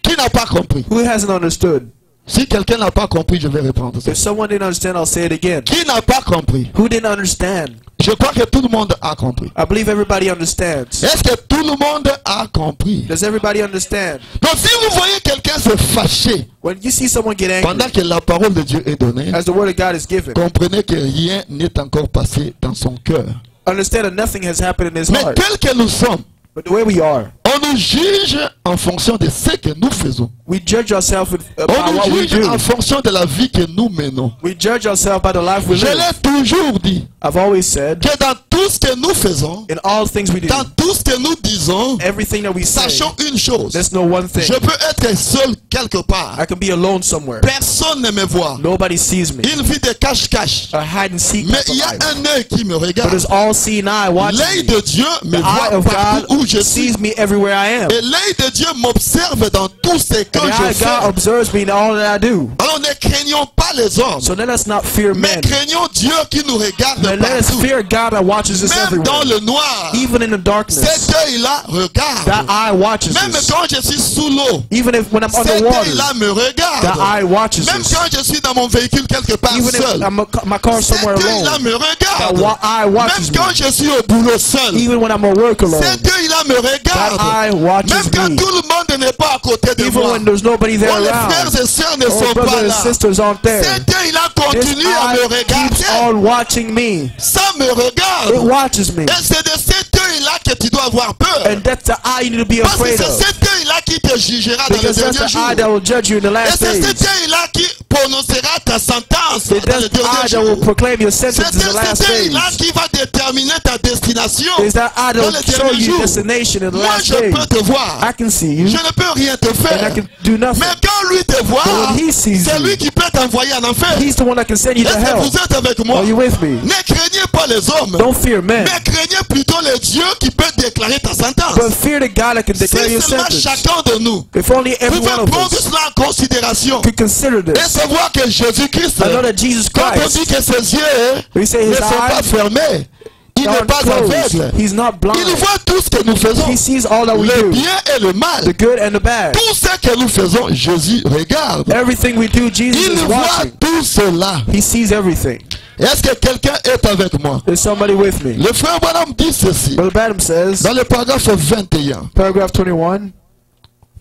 Qui n'a pas compris? Who hasn't understood? Si quelqu'un n'a pas compris, je vais répondre ça. If someone didn't understand, I'll say it again. Qui n'a pas compris? Who didn't understand? Je crois que tout le monde a compris. I believe everybody understands. Est-ce que tout le monde a compris? Does everybody understand? Donc si vous voyez quelqu'un se fâcher When you see someone get pendant angry, que la parole de Dieu est donnée, as the word of God is given, comprenez que rien n'est encore passé dans son cœur. understand that nothing has happened in his Mais heart. tel que nous sommes, But the way we are, on nous juge en fonction de ce que nous faisons. we judge ourselves by On what nous we juge do. en fonction de la vie que nous menons. We judge ourselves by the life we Je live. l'ai toujours dit I've always said, que dans tout ce que nous faisons, in all things we do, dans tout ce que nous disons, everything that we say, sachons une chose. let's know one thing. Je peux être seul quelque part. I can be alone somewhere. Personne ne me voit. Nobody sees me. Une vie de cache-cache. A hide and seek Mais type of il y a life. un œil qui me But regarde. there's all seeing eye watching L'œil me. de Dieu me The eye voit of partout God où je suis. sees me everywhere I am. Et l'œil de Dieu m'observe dans tout ce que And the eye je of God fais. observes me in all that I do. Alors ne craignons pas les hommes, So let us not fear mais men, craignons Dieu qui nous regarde but let us partout. fear God that watches us Même dans everywhere. le noir, Even in the darkness, cet œil-là that regarde. eye watches Même us. quand je suis sous l'eau, Even if when I'm cet underwater, œil-là me that eye regarde. watches Même us. quand je suis dans mon véhicule quelque part Even if seul, my car cet somewhere œil-là alone, me that regarde. eye watches Même me. quand je suis au boulot seul, Even when I'm at work alone, cet œil-là me that eye regarde. watches Même quand me. tout le monde n'est pas à côté de Even moi. when there's nobody there Oh, les around, frères et sœurs ne or sont pas brothers and là. sisters aren't there. Cet œil-là This continue à eye me keeps regarder. on watching me. Ça me It regarde. watches me. Et c'est de cet œil-là que tu dois avoir peur. And that's the eye you need to be Parce que afraid c'est of. cet œil-là qui te jugera dans les Because that's derniers the eye that jours. will judge you in the Et last c'est days. cet œil-là qui prononcera ta sentence It's dans les that eye derniers that will jours. proclaim your C'est sentence in the last cet days. œil-là qui va déterminer ta destination It's that eye that dans will les show derniers you jours. destination in the Moi, last je days. peux te voir. I can see you, Je ne peux rien te and I faire. can do nothing. Mais quand lui te voit, But when he sees c'est you, lui qui peut t'envoyer en enfer. He's the one that can send you to Est-ce que hell. vous êtes avec moi? Are you with me? Ne craignez pas les hommes, Don't fear men, mais craignez plutôt le Dieu qui peut déclarer ta sentence. but fear the God that can declare Si your seulement sentence. chacun de nous If only every pouvait one of prendre us cela en considération could consider et this. savoir que Jésus-Christ, I know that Jesus quand on dit Christ, que ses yeux we say ne his sont pas eyes fermés, il n'est aren't pas closed. aveugle. He's not Il blind. voit tout ce que nous faisons, He sees all that we le do, bien et le mal. the good and the bad. Tout ce que nous faisons, Jésus regarde. Everything we do, Jesus Il is voit watching. tout cela. He sees everything. Est-ce que quelqu'un est avec moi? Is somebody with me? Le frère Branham dit ceci. Brother Branham says, Dans le paragraphe 21. paragraph 21,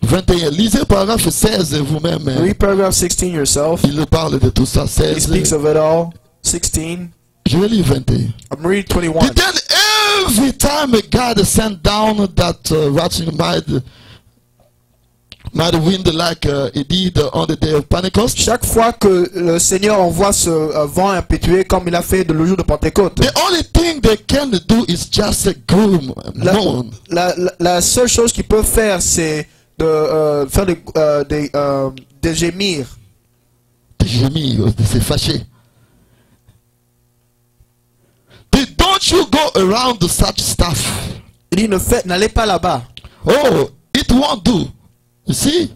21. Lisez paragraphe 16 vous-même. read paragraph 16 yourself. Il parle de tout ça. He 16. speaks of it all. 16. Je vais lire 21. I'm reading He 21. then every time God sent down that raging might wind like he did on the day of Pentecost. Chaque fois que le Seigneur envoie ce vent impétueux comme il a fait le jour de Pentecôte, The only thing they can do is just gloom, moan. la seule chose qu'ils peuvent faire, c'est de faire des gémir. De gémir, de se fâcher. Don't you go around such stuff. Il dit, n'allez pas là-bas. Oh, it won't do. You see?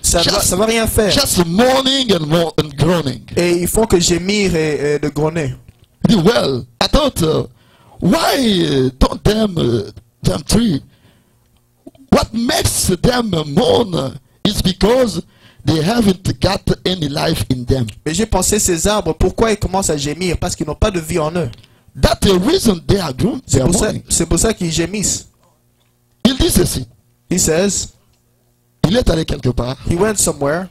Ça va rien faire. Just moaning and groaning. Et ils font que gémir et de grogner. Well, I thought, why don't them three? What makes them moan is because they haven't got any life in them. Mais j'ai pensé ces arbres, pourquoi ils commencent à gémir? Parce qu'ils n'ont pas de vie en eux. That's the reason they are moaning. C'est pour ça qu'ils gémissent. Il dit ceci. He says, Il est allé quelque part. he went somewhere,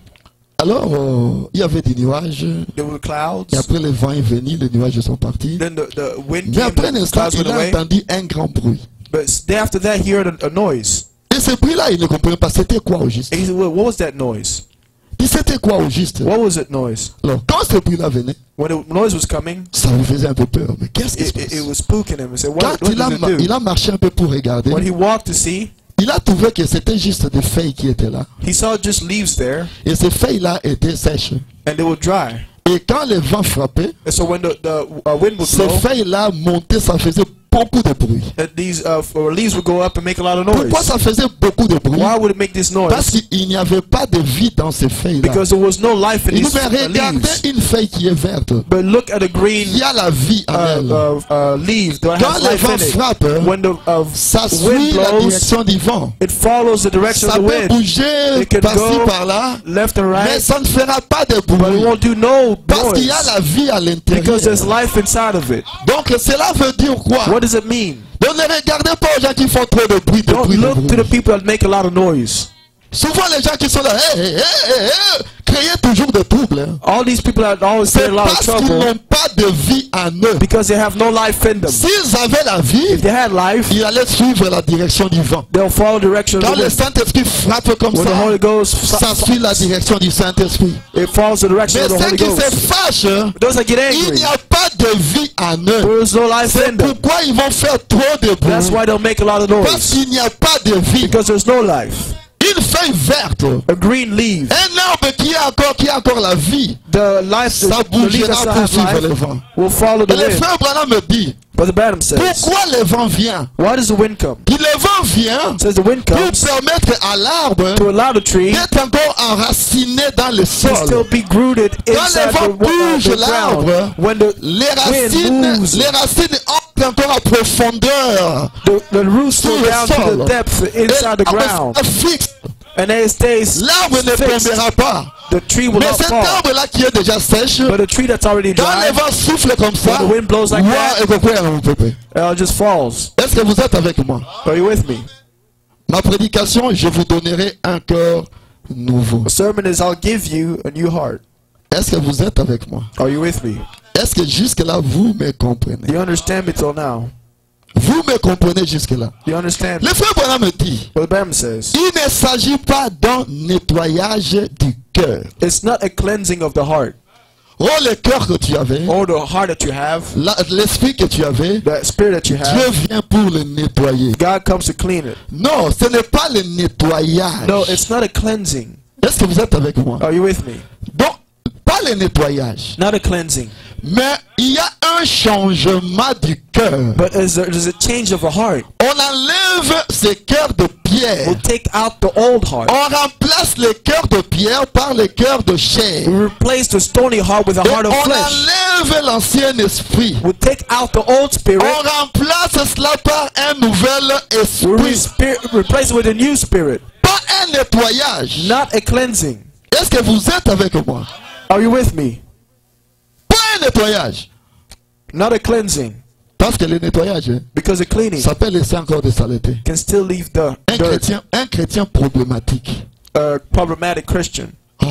Alors, il y avait des nuages. there were clouds, Et après, le vent est venu, les nuages sont partis. then the wind Mais came, après un the instant, clouds went il a away. entendu un grand bruit. But day after that, he heard a noise. Et ce bruit-là, il ne comprenait pas. C'était quoi au juste? And he said, well, what was that noise? Il dit, c'était quoi au juste? What was that noise? Alors, quand ce bruit-là venait, When the noise was coming, ça lui faisait un peu peur. Mais qu'est-ce qui se it passe? was spooking him. He said, what Quand does it il do? a marché un peu pour regarder, When he walked to see, il a trouvé que c'était juste des feuilles qui étaient là. he saw just leaves there, Et ces feuilles-là étaient sèches. and they were dry. Et quand le vent frappait, And so when the wind would ces blow, feuilles-là montaient, ça faisait beaucoup de bruit. These leaves would go up and make a lot of noise. Pourquoi ça faisait beaucoup de bruit? Why would it make this Parce noise? qu'il n'y avait pas de vie dans ces feuilles-là. Because there was no life in Il these dit, mais regardez leaves. une feuille qui est verte. But look at a green Il y a la vie en elle. leaf that Quand has le life vent in it. frappe, When the ça wind suit la blows, direction du vent. it follows the direction Ça of the peut wind. bouger It can par-ci, go par-là, left and mais right, ça ne fera pas de but it bruit. won't do no Parce qu'il y a noise. la vie à l'intérieur. Because there's life inside of it. Donc cela veut dire quoi? What does it mean? Donc ne regardez pas aux gens qui font trop de bruit, de Don't bruit, de look to the bruit. people that make a lot of noise. Souvent les gens qui sont là, créent toujours des troubles. Hein. All these people are always C'est getting a lot of parce qu'ils trouble n'ont pas de vie en eux. because they have no life in them. S'ils avaient la vie, If they had life, ils allaient suivre la direction du vent. they'll follow the direction of Quand the le wind. Saint-Esprit frappe comme When the ça, Holy Ghost, ça suit la direction du Saint-Esprit. it follows the direction Mais of the ceux Holy qui se Ghost. fâchent, Those that get il angry, n'y a pas de vie en eux. there's no life C'est in them. pourquoi ils vont faire trop de That's bruit. why they'll make a lot of Parce noise. qu'il n'y a pas de vie. Because there's no life. Une feuille verte, A green leaf, un arbre qui a encore la vie, the life, ça the leaf that bougera still pour has suivre le life vent. will follow the Et le wind. frère Branham me dit, Brother Branham says, pourquoi le vent vient? why does the wind come? Le vent vient Says the wind pour comes permettre à l'arbre to allow the tree d'être encore enraciné dans le to still sol. be rooted Quand inside le vent bouge the l'arbre, ground. When the Les wind moves, racines entrent encore à profondeur. the roots Sur go le down to sol. the depth Et inside the l'arbre ground, fixe. and then it stays L'arbre ne fixed. tombera pas. The tree will Mais not cet fall. arbre-là qui est déjà sèche, But a tree that's already quand dry, le vent souffle comme ça, when the wind blows like that, just falls. est-ce que vous êtes avec moi? Are you with me? Ma prédication, je vous donnerai un cœur nouveau. The sermon is, I'll give you a new heart. Est-ce que vous êtes avec moi? Are you with me? Est-ce que jusque-là, vous me comprenez? Do you understand me till now? Vous me comprenez jusque-là? Do you understand Le me? frère Branham me dit, Brother Branham says, il ne s'agit pas d'un nettoyage du cœur. it's not a cleansing of the heart. Oh, le cœur que tu avais, Or the heart that you have, l'esprit que tu avais, the spirit that you Dieu have, vient pour le nettoyer. God comes to clean it. Non, ce n'est pas le nettoyage. No, it's not a cleansing. Est-ce que vous êtes avec moi? Are you with me? Donc, pas le nettoyage. Not a cleansing. Mais il y a un changement du cœur. But there's a change of a heart. On enlève ce cœur de pierre. We'll take out the old heart. On remplace le cœur de pierre par le cœur de chair. We replace the stony heart with a Et heart of on flesh. enlève l'ancien esprit. We'll take out the old spirit. On remplace cela par un nouvel We esprit. replace it with a new spirit. Pas un nettoyage. Not a cleansing. Est-ce que vous êtes avec moi? Are you with me? Pas un nettoyage. Not a cleansing. Parce que le nettoyage, Because a cleaning ça peut laisser encore des saletés. can still leave the dirt. Un chrétien problématique. A problematic Christian. Oh.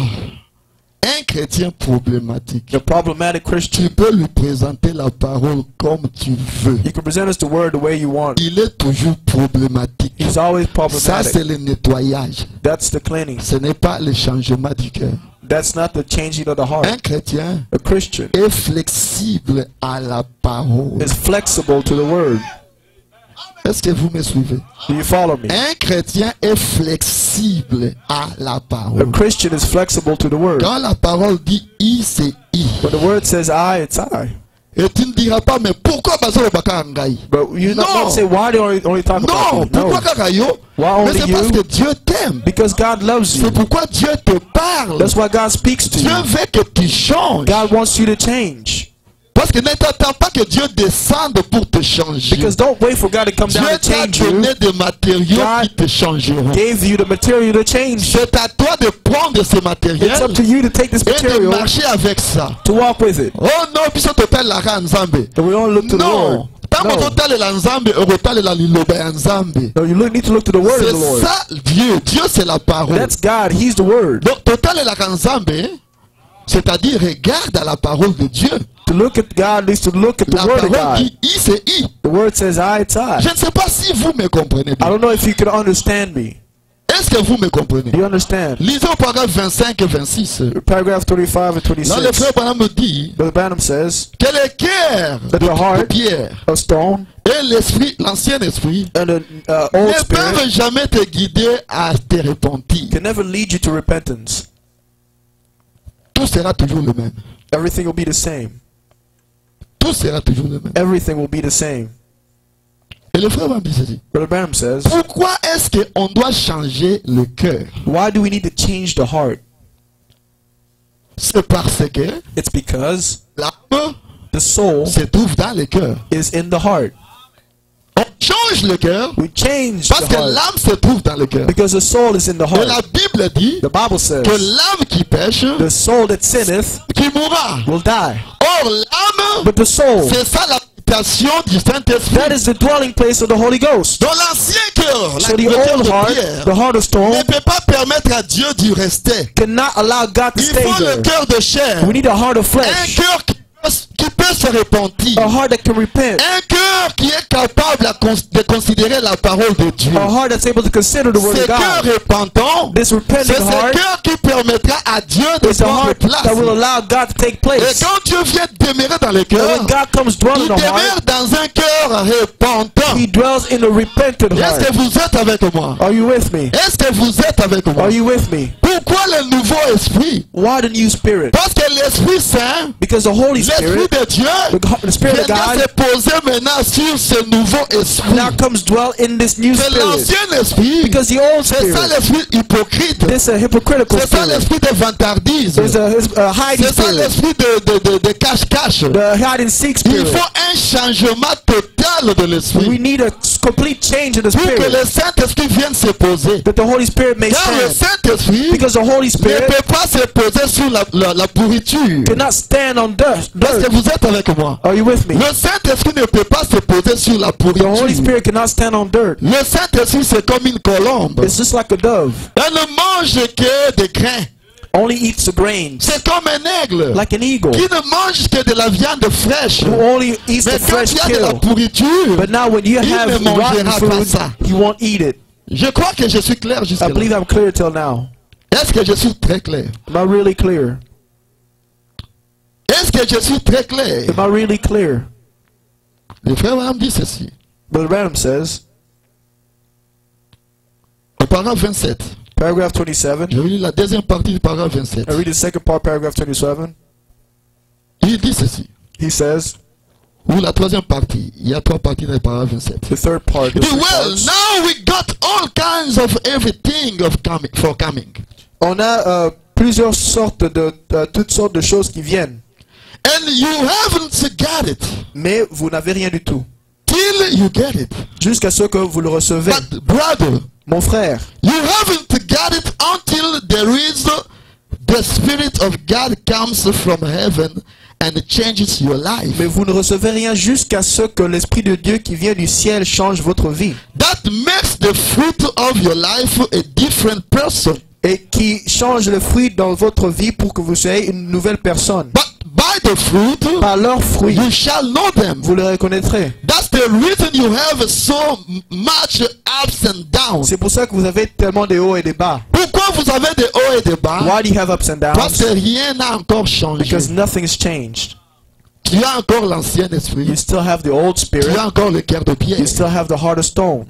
Un chrétien problématique. The problematic Christian. Tu peux lui présenter la parole comme tu veux. You can present us the word the way you want. Il est toujours problématique. He's always Ça, c'est problematic. le nettoyage. That's the cleaning. Ce n'est pas le changement du cœur. That's not the changing of the Un heart. chrétien A Christian est flexible à la parole. is flexible to the word. Est-ce que vous me suivez? Do you follow me? Un chrétien est flexible à la A parole. Christian is flexible to the word. Quand la parole dit I, c'est I. When the word says I, it's I. Et tu ne diras pas, mais pourquoi Bazaro Baka Ngai? But you No. don't say why do you only talk Non, about me? pourquoi No. Kakayo? Why Mais only c'est parce you? que Dieu t'aime. Because God loves C'est you. pourquoi Dieu te parle. That's why God speaks to Dieu you. veut que tu changes. God wants you to change. Parce que ne t'attends pas que Dieu descende pour te changer. Because don't wait for God to come Dieu down to t'a change you. donné des matériaux God qui te changeront. Gave you the material to change. C'est à toi de prendre ce matériel It's up to you to take this et de material marcher avec ça. to walk with it. Oh non, puis ça te parle la Nzambe. And we don't look to the Non. Lord. Tant que No. tu parles la Nzambe, tu la liloba ya Nzambe. No, you need to look to the word of C'est the Lord. ça Dieu. Dieu c'est la parole. That's God. He's the word. Donc total la Nzambe, c'est-à-dire regarde à la parole de Dieu. To look at God needs to look at the La word of parole God. qui I c'est I. The word says I, it's I. Je ne sais pas si vous me comprenez I bien. don't know if you can understand me. Est-ce que vous me comprenez? Do you understand? Lisez au paragraphe 25 et 26. Paragraph 35 and Là, le 26. frère Branham me dit Brother Branham says, que le cœur That the de heart- pierre a stone et l'esprit, l'ancien esprit, and an old ne spirit peuvent jamais te guider à te repentir. can never lead you to repentance. Tout sera toujours le même. Everything will be the same. Tout sera toujours le même. Everything will be the same. le frère va me dire ceci. Brother Branham says, Pourquoi est-ce qu'on doit changer le cœur? why do we need to change the heart? C'est parce que It's because l'âme the soul se trouve dans le cœur. is in the heart. On change le cœur We change parce the que heart l'âme se trouve dans le cœur. because the soul is in the Et la heart. Bible dit The Bible says, que l'âme qui pêche, the soul that sinneth qui mourra. will die. Or l'âme, But the soul, c'est ça l'habitation du that Saint-Esprit. is the dwelling place of the Holy Ghost. Dans l'ancien cœur, So le the cœur old de heart, pierre, the heart of ne stone, peut pas permettre à Dieu d'y rester. cannot allow God to Il stay faut le there. cœur de chair. We need a heart of Un flesh, cœur qui peut se repentir. a heart that can repent, Un cœur qui est capable de considérer la parole de Dieu. a heart that's able to consider the word Ce of cœur God. repentant, This c'est repenting ce heart cœur qui permettra à Dieu de is a prendre heart place. that will allow God to take Et place. quand Dieu vient demeurer dans le And cœur, when God comes dwell il in the demeure heart, dans un cœur repentant. He dwells in a repentant Est-ce heart. que vous êtes avec moi? Are you with me? Est-ce que vous êtes avec moi? Are you with me? Pourquoi le nouveau esprit? Why the new spirit? Parce que l'Esprit Saint, Because the Holy l'Esprit Spirit, de Dieu, the Spirit of viendra God, se poser maintenant sur ce nouveau esprit. now comes dwell in this new C'est spirit. l'ancien esprit. Because the old C'est ça spirit, l'esprit hypocrite. this is a hypocritical C'est ça spirit. l'esprit de vantardisme. There's a hiding C'est ça spirit, l'esprit de cache-cache. the hide and seek Il spirit. faut un changement total de We l'esprit need a complete change in the pour que spirit, le Saint-Esprit vienne se poser. that the Holy Spirit may Car le stand. Saint-Esprit Because the Holy ne Spirit peut pas se poser sur la pourriture. cannot stand on Est-ce dirt. que vous êtes avec moi? Are you with me? Le Saint-Esprit ne peut pas se poser sur la The Holy pourriture. Spirit cannot stand on dirt. Le Saint-Esprit, c'est comme une colombe. It's just like a dove. Elle ne mange que des grains. Only eats the grains. C'est comme un aigle Like an eagle. qui ne mange que de la viande fraîche. Who only eats Mais the quand fresh il y a de la kill. pourriture, But now when you il have ne rotten mangera pas food, ça. he won't eat it. Je crois que je suis clair jusqu'à I là. believe I'm clear till now. Est-ce que je suis très clair? Am I really clear? Est-ce que je suis très clair? Am I really clear? Le frère Branham dit ceci. Brother Branham says, Au paragraphe 27. paragraph 27. Je vais lire la deuxième partie du paragraphe 27. I read the second part, paragraph 27. Il dit ceci. He says, Ou la troisième partie. Il y a trois parties dans le paragraphe 27. the third part. Il the dit, three well, parts. now we got all kinds of everything for coming. On a plusieurs sortes de toutes sortes de choses qui viennent, And you haven't got it. mais vous n'avez rien du tout Till you get it. jusqu'à ce que vous le recevez. But brother, Mon frère, you haven't got it until there is the Spirit of God comes from heaven and changes your life. mais vous ne recevez rien jusqu'à ce que l'Esprit de Dieu qui vient du ciel change votre vie That makes the fruit of your life a different person. et qui change le fruit dans votre vie pour que vous soyez une nouvelle personne. But by the fruit, Par leurs fruits, you shall know them. vous les reconnaîtrez. That's the reason you have so much ups and downs. C'est pour ça que vous avez tellement de hauts et des bas. Pourquoi vous avez des hauts et des bas? Why do you have ups and Parce que downs? rien n'a encore changé. Because nothing's changed. Tu as encore l'ancien esprit. You still have the old Tu spirit. as encore le cœur de pierre. You still have the heart of stone.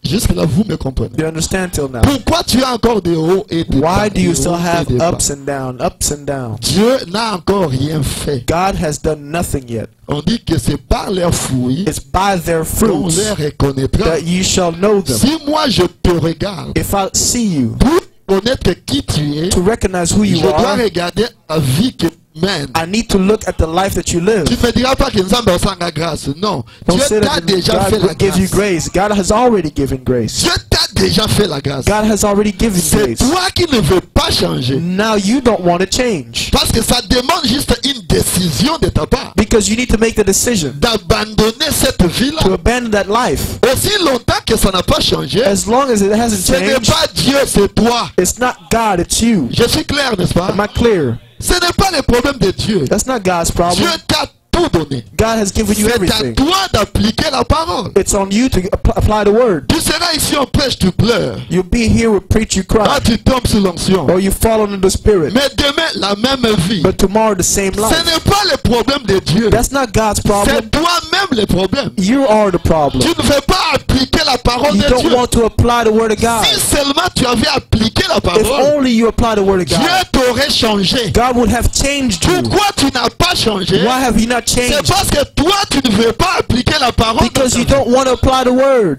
Jusque là, vous me comprenez. You understand till now? Pourquoi tu as encore des hauts et des bas? Why do you des still hauts et have des bas? ups and downs? Dieu n'a encore rien fait. God has done nothing yet. On dit que c'est par leurs fruits It's by their qu'on fruits les reconnaîtra. that you shall know them. Si moi je te regarde, If I see you, pour connaître qui tu es, to recognize who je you dois are, regarder la vie que tu mènes. I need to look at the life that you live. Tu ne me diras pas que Nzambe osanga grâce. Non. Don't Dieu say t'a that déjà fait God la will give you grâce. grace. God has already given grace. Dieu t'a déjà fait la grâce. God has already given C'est grace. toi qui ne veux pas changer. Now you don't want to change Parce que ça demande juste une décision de ta part. because you need to make the decision D'abandonner cette to vie-là. abandon that life. Aussi longtemps que ça n'a pas changé, As long as it hasn't ce n'est changed, pas Dieu, c'est toi. it's not God, it's you. Je suis clair, n'est-ce pas? Am I clear? Ce n'est pas le problème de Dieu. That's not God's Dieu problem. t'a tout donné. God has given you C'est à everything. toi d'appliquer la parole. It's on you to apply the word. Tu seras ici en prêche, tu pleures. You'll be here with preach, you Là, cry, tu tombes sous l'onction. or you fall under the Spirit. Mais demain, la même vie. But tomorrow, the same Ce life. n'est pas le problème de Dieu. That's not God's problem. C'est toi-même le problème. You are the problem. Tu ne veux pas appliquer la parole You de don't Dieu. want to apply the word of God. Si seulement tu avais appliqué la If parole, only you apply the word of Dieu God, t'aurait changé. God would have changed you. Pourquoi tu n'as pas changé? Why have you not C'est changed? parce que toi, tu ne veux pas appliquer la parole. Because dans you ta vie. don't want to apply the word.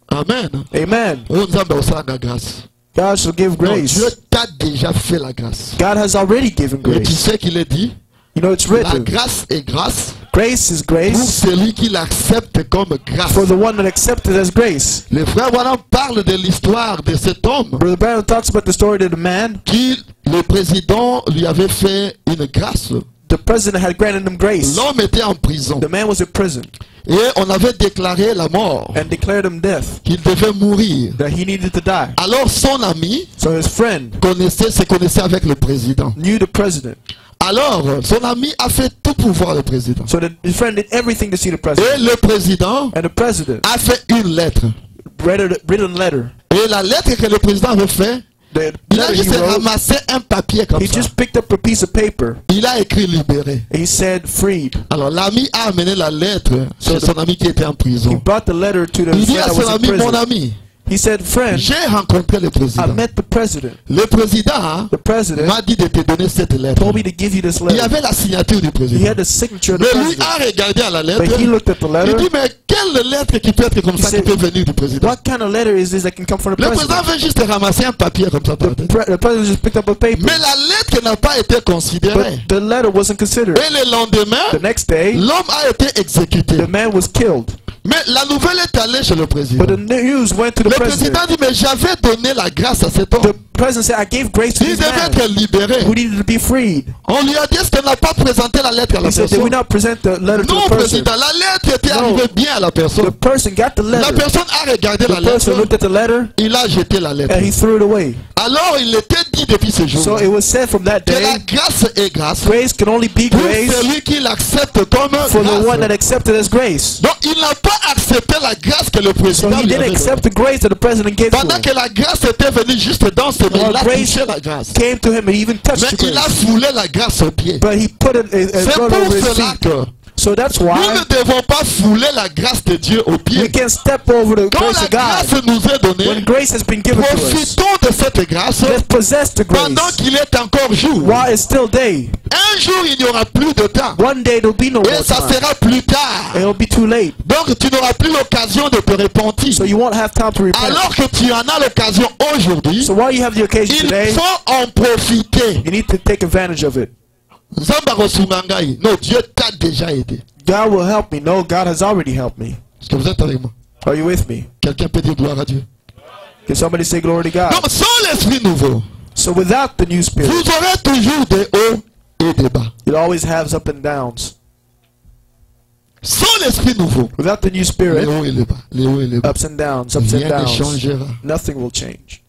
Amen. Amen. Oh, nous avons besoin de la grâce. God shall give Non, Dieu grace. t'a déjà fait la grâce. God has already given Et tu grace. sais qu'il est dit, You know, it's la written. grâce est grâce Grace is pour grace celui qui l'accepte comme grâce. for the one that accepted as grace. Le frère Branham parle de l'histoire de cet homme Brother Branham talks about the story of the man. qui, le président, lui avait fait une grâce. The president had granted him grace. L'homme était en prison The man was in prison et on avait déclaré la mort, and declared him death, qu'il devait mourir. that he needed to die. Alors son ami So his friend se connaissait avec le président. knew the president. Alors son ami a fait tout pour voir le président. So that his friend did everything to see the Et president. le président And the president a fait une lettre. written a letter. Et la lettre que le président avait fait, The il a letter he juste wrote, ramassé un papier comme he ça. just picked up a piece of paper. Il a écrit libéré. He said freed. Alors l'ami a amené la lettre chez So son ami qui était en He prison. brought the letter to the Il dit friend à that son was in ami, mon prison. ami, He said, friend, j'ai rencontré le I président. met the president. Le président The president m'a dit de te donner cette lettre. told me to give you this Il y letter. avait la signature du He président. had the signature of the Mais lui president. a regardé à la lettre. But he looked at the Il letter. dit, mais quelle lettre qui peut être comme He ça, qui said, peut venir du président? What kind of letter is this that can come from the Le président president? veut juste ramasser un papier comme ça. par terre. The president just picked up a paper. Mais la lettre n'a pas été considérée. But the letter wasn't considered. Et le lendemain, The next day, l'homme a été exécuté. the man was killed. Mais la nouvelle est allée chez le président. But the news went to the Le président president. dit, mais j'avais donné la grâce à cet homme. The president said, I gave grace to Il this devait man être libéré. who needed to be freed. On lui a dit, est-ce qu'on n'a pas présenté la lettre à la He said, did we personne? not present the letter to Non, the person? président, la lettre était No. arrivée bien à la The personne. person got the La letter. personne a regardé la The person lettre, looked at the letter il a jeté la lettre. and he threw it away. Alors il était dit depuis ce jour So it was said from that que la day, grâce est grâce grace can only be pour grace celui qui l'accepte comme for the one that grâce. accepted as grace. Donc il n'a pas accepté la grâce que le So président he lui didn't avait accept donnée. the grace that the president gave to Pendant him. que la grâce était venue juste dans ce moment, il a grace touché la grâce. Came to him and even touched Mais the il a grace. foulé la grâce aux pieds. But he put it and C'est brought it over pour his cela feet. que So that's nous why ne devons pas fouler la grâce de Dieu aux we pieds. can step over the Quand grace la of God. grâce nous est When donnée, grace has been given to us, profitons de cette grâce let's possess the grace pendant qu'il est encore jour. while it's still day. Un jour, il n'y aura plus de temps. One day there'll be no more Et ça time. sera plus tard. It'll be too late. Donc, tu n'auras plus l'occasion de te repentir. So you won't have time to repent. Alors que tu en as l'occasion aujourd'hui, So while you have the occasion il today, faut en profiter. you need to take advantage of it. Nzamba Rosumangai. Non, Dieu t'a déjà aidé. God will help me. No, God has already helped me. Est-ce que vous êtes avec moi? Are you with me? Quelqu'un peut dire gloire à Dieu. Can somebody say glory to God? Donc, sans l'esprit nouveau, So without the new spirit, vous aurez toujours des hauts et des bas. it always has up and downs. Sans l'esprit nouveau, Without the new les spirit, hauts et les bas. Les hauts et les bas. ups and downs, ups and Rien ne downs. changera. Nothing will change.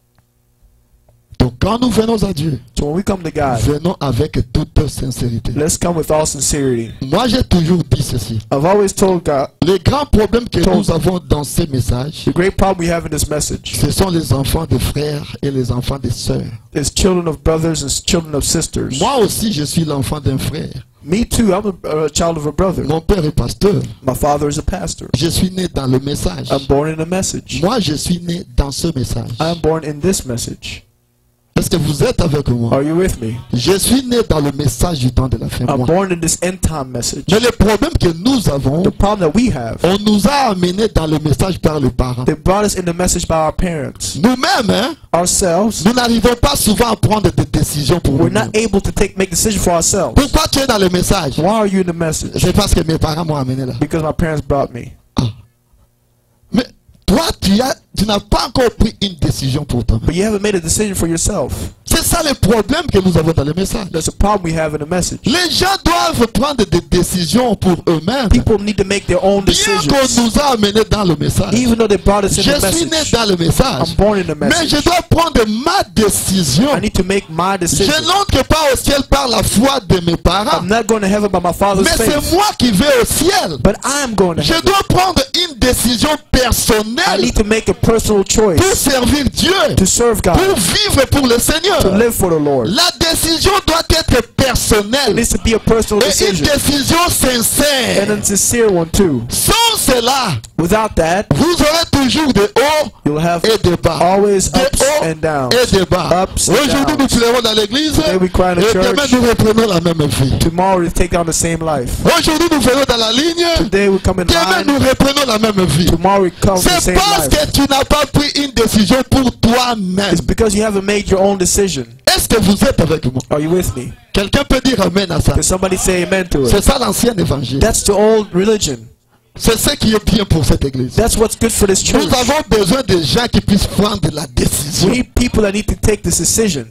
Donc, quand nous venons à Dieu, So when we come to God, venons avec toute sincérité. let's come with all sincerity. Moi, j'ai toujours dit ceci. I've always told God, Les grands problèmes que nous avons dans ces messages, the great problem we have in this message ce sont les enfants de frères et les enfants de sœurs. is children of brothers and children of sisters. Moi aussi, je suis l'enfant d'un frère. Me too, I'm a child of a brother. Mon père est pasteur. My father is a pastor. Je suis né dans le message. I'm born in a message. Moi, je suis né dans ce message. I'm born in this message. Est-ce que vous êtes avec moi? Are you with me? Je suis né dans le message du temps de la fin. I'm Moi. born in this end time message. Mais le problème que nous avons, The problem that we have, on nous a amenés dans le message par les parents. they brought us in the message by our parents. Nous-mêmes, hein, Ourselves, nous n'arrivons pas souvent à prendre des décisions pour we're nous. not able to make decisions for ourselves. Pourquoi tu es dans le message? Why are you in the message? C'est parce que mes parents m'ont amené là. Because my parents brought me. Mais toi, tu n'as pas encore pris une décision pour toi. But you haven't made a decision for yourself. C'est ça le problème que nous avons dans le message. That's a problem we have in the message. Les gens doivent prendre des décisions pour eux-mêmes. People need to make their own Bien qu'on decisions. nous a amenés dans le message. Even though they brought us in Je the suis né message, dans le message. I'm born in the Mais message. je dois prendre ma décision. I need to make my Je decision. n'entre pas au ciel par la foi de mes parents. I'm not going to heaven by my father's Mais faith. c'est moi qui vais au ciel. But I am going to Je heaven. dois prendre une décision I personnelle need to make a personal pour choice servir Dieu, to serve pour God, vivre pour le to Seigneur. live for the Lord. La décision doit être It personnelle needs to be a personal et une decision, décision and sincère. a sincere one too. Sans cela, Without that, vous aurez toujours des hauts you'll have et des bas. always Des ups hauts and downs. et des bas. Ups and Aujourd'hui, nous downs. pleurons dans l'église Today we cry in et the demain, church. nous reprenons la même vie. Tomorrow we take on the same life. Aujourd'hui, nous venons dans la ligne. Today we come in Demain, line. nous reprenons la même vie. Tomorrow we come the C'est same parce life. que tu n'as pas pris une décision pour toi-même. It's because you haven't made your own decision. Est-ce que vous êtes avec moi? Are you with me? Quelqu'un peut dire amen à ça. Can somebody say amen to it? C'est ça l'ancien évangile. That's the old religion. C'est ce qui est bien pour cette église. That's what's good for this church. Nous avons besoin de gens qui puissent prendre la décision. We need people that need to take this decision.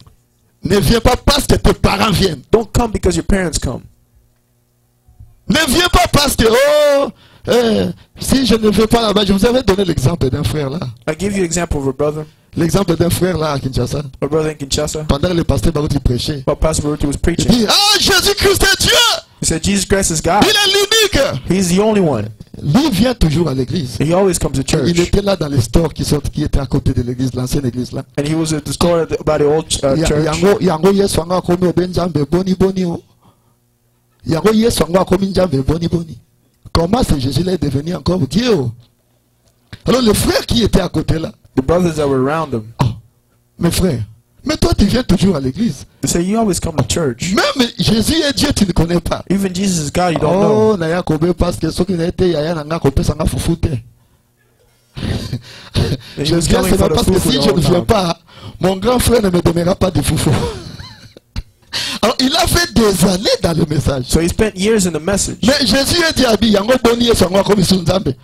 Ne viens pas parce que tes parents viennent. Don't come because your parents come. Ne viens pas parce que, si je ne vais pas là-bas, je vous avais donné l'exemple d'un frère là. I give you an example of a brother. L'exemple d'un frère là à Kinshasa. A brother in Kinshasa. Pendant que le pasteur Baruti prêchait, While Pastor Baruti was il preaching, dit, ah, Jésus-Christ est Dieu. he said, Jesus Christ is God. Il est l'unique. He's the only one. Lui vient toujours à l'église. He always comes to Il church. était là dans les stores qui étaient à côté de l'église, l'ancienne église là. And he was at the store by the old church. Yango yesu anga komi obenjambe boni boni o. Yango yesu anga komi njambe boni boni. Comment ce Jésus-là est devenu encore Dieu? Alors le frère qui était à côté là, The brothers that were around him, oh, mes frères, mais toi tu viens toujours à l'église. they say, you always come to church. Même Jésus est Dieu, tu ne connais pas. Even Jesus is God, you don't know. Oh, naya kobe parce que ce qui n'a été yaya nanga kope sanga fufute. And he Je was viens coming seulement for the parce que food si the je ne whole viens time. pas, mon grand frère ne me donnera pas de foufou. Alors il a fait des années dans le message. So he spent years in the message. Mais Jésus a dit à Bi, yango boni yesu anga komi sunzambe.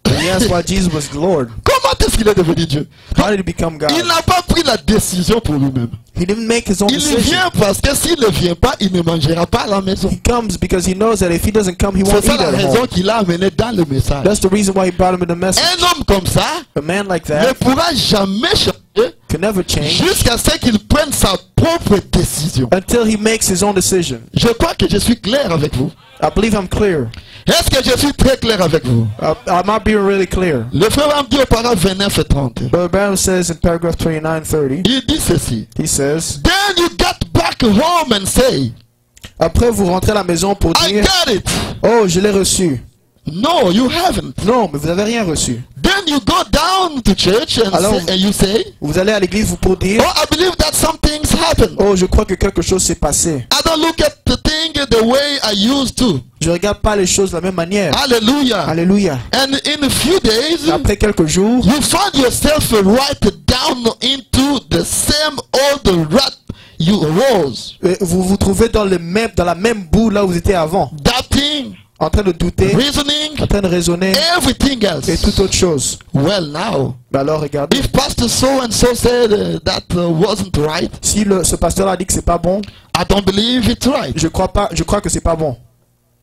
And that's why Jesus was the Lord. Comment est-ce qu'il est devenu Dieu? How did he become God? Il n'a pas pris la décision pour lui-même. He didn't make his own Il decision. vient parce que s'il ne vient pas, il ne mangera pas à la maison. He comes because he knows that if he doesn't come, he C'est won't ça eat la at raison home. qu'il a amené dans le message. That's the reason why he brought him in the message. Un homme comme ça A man like ne that pourra jamais changer can never change jusqu'à ce qu'il prenne sa propre décision. until he makes his own decision. Je crois que je suis clair avec vous. I believe I'm clear. Est-ce que je suis très clair avec vous? I'm not being really clear. Le frère va me dire au paragraphe 29 et 30. Brother Branham says in paragraph 29:30, Il dit ceci. he says, Then you get back home and say, après vous rentrez à la maison pour I dire, got it. oh, je l'ai reçu. No, you haven't. Non, mais vous n'avez rien reçu. Then you go down to church and, Alors, and you say, Vous allez à l'église pour dire, oh, I believe that some things happened. oh, je crois que quelque chose s'est passé. I don't look at the thing the way I used to. Je regarde pas les choses de la même manière. Hallelujah. Alléluia. And in a few days, Après quelques jours, you find yourself right down into the same old rut you rose. vous vous trouvez dans la même boue là où vous étiez avant, Doubting, en train de douter, reasoning, en train de raisonner everything et else. toute autre chose. Well, now, Mais alors regardez, if Pastor so and so said that wasn't right, si ce pasteur a dit que c'est pas bon, I don't believe it's right. je crois que c'est pas bon.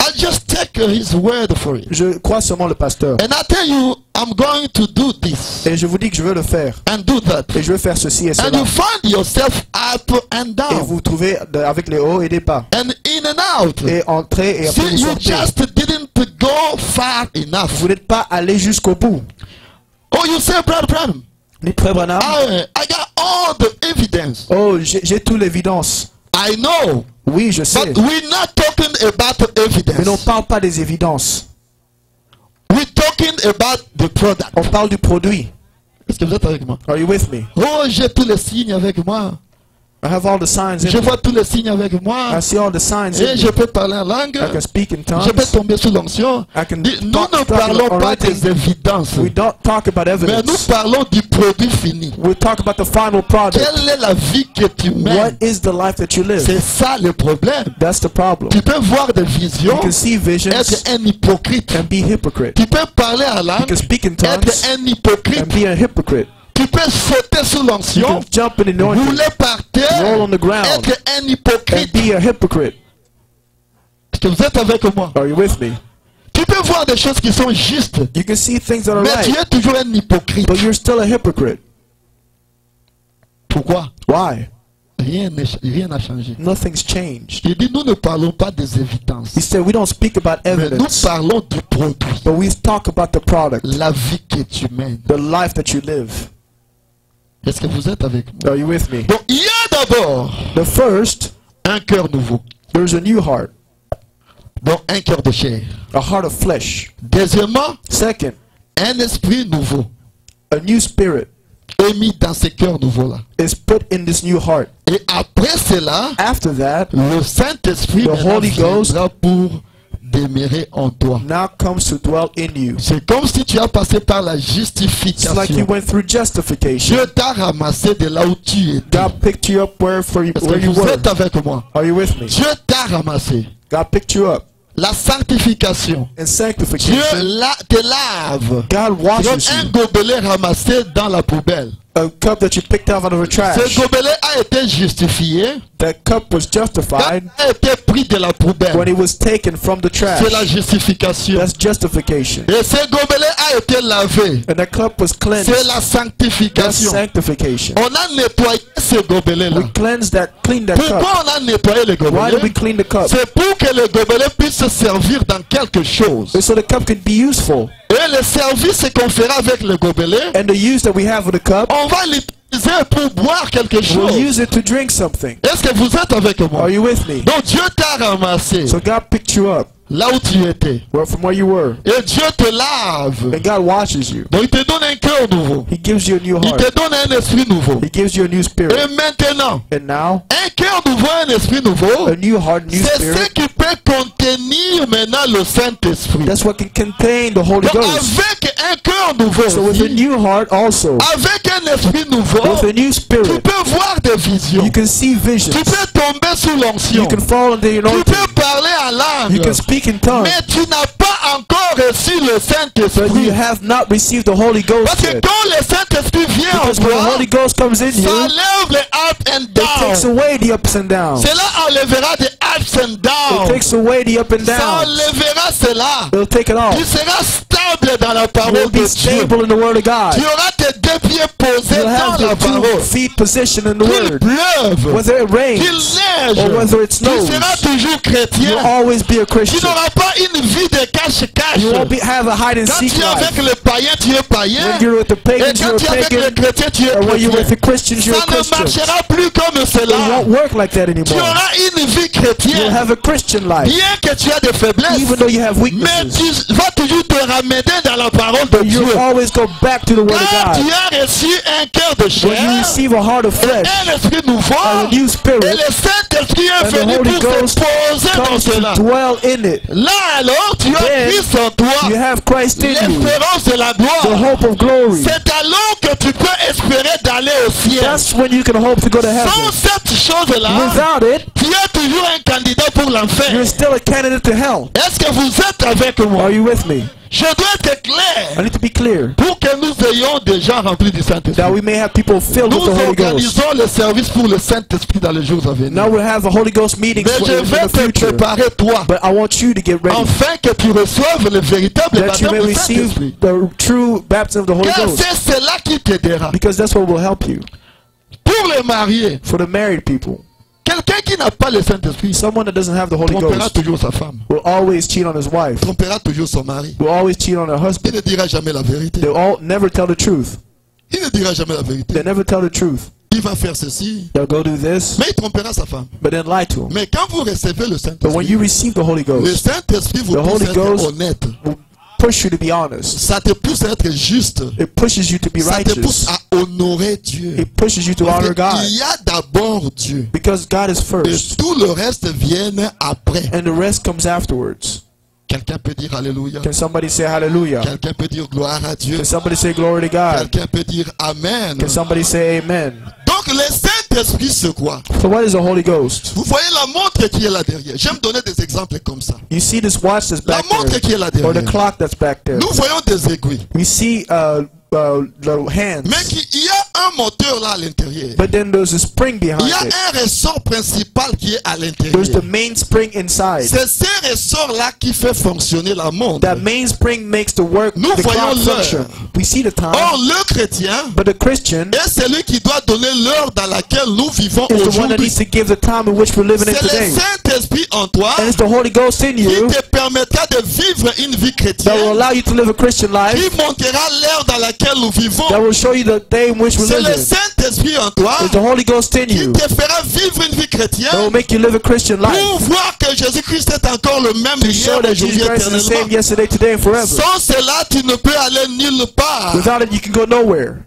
I just take his word for it. Je crois seulement le pasteur. And I tell you, I'm going to do this Et je vous dis que je veux le faire. and do that. Et je veux faire ceci et And cela. you find yourself up and Et down vous vous trouvez avec les hauts et les bas. and in and out. Et entrer et après See, vous you sortez. just didn't go far enough. Vous n'êtes pas allé jusqu'au bout. Oh, you say, Brother Branham, Dites, Frère Branham, I got all the evidence. oh, j'ai toute l'évidence. I know. Oui, je sais. But we're not talking about Mais on ne evidence. parle pas des évidences. We're talking about the product. On parle du produit. Est-ce que vous êtes avec moi? Are you with me? Oh, j'ai tous les signes avec moi. I have all the signs in Je me. vois tous les signes avec moi. I see all the signs in Et me. je peux parler en langue. I can speak in Je peux tongues. tomber sous l'onction. I can Nous talk- ne talk parlons about pas writing. des évidences. We don't talk about Mais nous evidence. parlons du produit fini. We talk about the final product. Quelle est la vie que tu mènes? What is the life that you live? C'est ça le problème. That's the problem. Tu peux voir des visions, You can see visions être un hypocrite. and be hypocrite. Tu peux parler en You langue, can speak in être tongues un hypocrite. and be a hypocrite. Tu peux sauter sous You l'onction, can jump in the anointing rouler par terre, roll on the ground, être un and hypocrite. be a hypocrite. Est-ce que vous êtes avec moi? Are you with me? Tu peux voir des choses qui sont justes, You can see things that are mais tu right, es toujours un hypocrite. but you're still a hypocrite. Pourquoi? Why? Rien n'a changé. Nothing's changed. Il dit, nous ne parlons pas des évidences, He said we don't speak about mais nous evidence, parlons du produit. but we talk about the product, la vie que tu mènes. the life that you live. Est-ce que vous êtes avec moi? Are you with me? Donc il y a d'abord The first, un cœur nouveau. there's a new heart, Donc un cœur de chair. a heart of flesh. Deuxièmement, Second, un esprit nouveau a new spirit est mis dans ce cœur nouveau-là. is put in this new heart. Et après cela, After that, le Saint-Esprit The maintenant Holy Ghost viendra pour demeurer en toi. now comes to dwell in you. C'est comme si tu as passé par la It's like you justification. went through justification. Dieu t'a ramassé de là où tu étais. God picked you up where Est-ce que you vous were. êtes avec moi? Are you with me? Dieu t'a ramassé. God picked you up. La sanctification. And Dieu sanctification, te lave. God C'est washes un you. gobelet ramassé dans la poubelle. A cup that you picked out of the Ce trash. gobelet a été justifié. That cup was justified Quand a été pris de la when poubelle. it was taken from the trash. C'est la justification. That's justification. Et ce gobelet a été lavé. And that cup was cleansed. C'est la That's sanctification. sanctification. On a nettoyé ce gobelet-là. We cleansed that, cleaned that cup. Pourquoi on a nettoyé le Why did we gobelet? clean the cup? C'est pour que le gobelet puisse se servir dans quelque chose. So the cup could be useful. Et le service qu'on fera avec le gobelet, And the use that we have with the cup, on va l'utiliser pour boire quelque we'll chose. use it to drink something. Est-ce que vous êtes avec moi? Are you with me? Donc Dieu t'a ramassé So God picked you up là où tu étais. from where you were. Et Dieu te lave. And God washes you. Donc il te donne un cœur nouveau. He gives you a new Il heart. te donne un esprit nouveau. He gives you a new spirit. Et maintenant, And now, un cœur nouveau, un esprit nouveau, a new heart, new c'est ce spirit. qui peut contenir maintenant le Saint-Esprit. That's what can contain the Holy Donc Ghost. avec un cœur nouveau, So with a aussi, new heart also, avec un esprit nouveau, with a new tu spirit, peux voir des visions. you can see visions. Tu peux tomber sous l'onction. You can fall into the Tu anointing. peux parler en You langue. can speak in tongues. Mais tu n'as pas encore reçu le But Saint-Esprit. you have not received the Holy Ghost Parce que yet. quand le Saint-Esprit vient en Because when the toi, Holy Ghost comes in ça you, lève les up and it takes down. away the ups and downs. Cela enlèvera des ups and It downs. takes away the up and Ça downs. enlèvera cela. It'll take it Tu off. seras stable dans la You'll parole be de Dieu. stable in the Word of God. Tu auras tes deux pieds posés You'll have dans la the 2 parole. feet position in the Qu'il Word. pleuve, Whether it qu'il rains neige, or whether it tu snows, seras toujours you'll chrétien. always be a Tu Christian. n'auras pas une vie de cache-cache. You won't have a hide and Quand seek tu es avec life. le païen, tu es païen. When you're with the Et pagans, quand you're tu es a avec le pagan. chrétien, tu es Or when you're with the chrétien. Christians, you're a Ça ne Christian. marchera plus comme It cela. won't work like that Tu anymore. auras une vie You'll chrétienne. have a Christian life. Bien que tu aies des faiblesses. Even though you have Mais weaknesses, tu vas toujours te ramener dans la parole de Dieu. you'll always go back to the Word of Quand tu God. as reçu un cœur de When you chair, receive a heart of flesh un esprit nouveau, and a new et spirit, le Saint-Esprit est and the venu Holy pour Ghost se poser dans comes cela. to dwell in it, Là alors, tu as Then Christ en you toi, have Christ in you, l'espérance de la the gloire. hope of glory. C'est alors que tu peux espérer d'aller au ciel. That's when you can hope to go to Sans heaven. cette chose-là, Without it, tu es toujours un candidat pour l'enfer. you're still a candidate to hell. Est-ce que vous êtes avec moi? Are you with me? Je dois être I clair need to be clear pour que nous ayons des gens remplis du that Saint-Esprit. we may have people filled Nous with the Holy Ghost. organisons le service pour le Saint-Esprit dans les jours à venir. Now we'll have the Holy Ghost meetings Mais je in vais the te future. préparer toi, But I want you to get ready afin que tu reçoives le véritable that you baptême may du receive Saint-Esprit. the true baptism of the Holy Car Ghost. c'est cela qui t'aidera. Because that's what will help you. Pour les mariés, For the married people, quelqu'un qui n'a pas le Saint-Esprit someone that doesn't have the Holy trompera Ghost toujours sa femme, will always cheat on his wife, trompera toujours son mari. will always cheat on their Il husband. ne dira jamais la vérité. They'll all never tell the truth. Il ne dira jamais la vérité. They never tell the truth. Il va faire ceci, They'll go do this, mais il trompera sa femme. but then lie to him. Mais quand vous recevez le But when Saint-Esprit, you receive the Holy le Ghost, Saint-Esprit vous The pousse Holy à être Ghost honnête. will push you to be honest. Ça te pousse à être juste. It pushes you to be Ça te pousse righteous. à honorer Dieu. It pushes you to Parce honor God. qu'il y a d'abord Dieu. Because God is Et first, tout le reste vient après. and the rest comes afterwards. Quelqu'un peut dire Alléluia. Can somebody say hallelujah? Quelqu'un peut dire gloire à Dieu. Can somebody say glory to God? Quelqu'un peut dire Amen. Can somebody say amen? Donc le Saint-Esprit c'est quoi? So what is the Holy Ghost? Vous voyez la montre qui est là derrière. J'aime donner des exemples comme ça. You see this watch that's La back montre qui est là there, or the derrière. clock that's back there. Nous voyons des aiguilles. We see hands. Mais il y a un moteur là à l'intérieur. But then there's a spring Il behind y a it. un ressort principal qui est à l'intérieur. There's the main spring inside. C'est ce ressort-là qui fait fonctionner la montre. That main spring makes the work, Nous the voyons clock l'heure. function. We see the time. Or, le chrétien But the Christian est celui qui doit donner l'heure dans laquelle nous vivons is the one that aujourd'hui. needs to give the time in which we're living in C'est le today. Saint-Esprit en toi And it's the Holy Ghost in qui you te permettra de vivre une vie that will chrétienne, allow you to live a Christian qui life, montrera l'heure dans laquelle nous vivons. that will show you the day in which we're C'est le living. Saint-Esprit en toi It's the Holy Ghost in qui you te fera vivre une vie that will chrétienne make you live a Christian life. pour voir que Jésus-Christ est encore le même To hier, show that Jesus aujourd'hui, Christ is the same éternellement. yesterday, today, and forever. Sans cela, tu ne peux aller nulle part. Without it, you can go nowhere.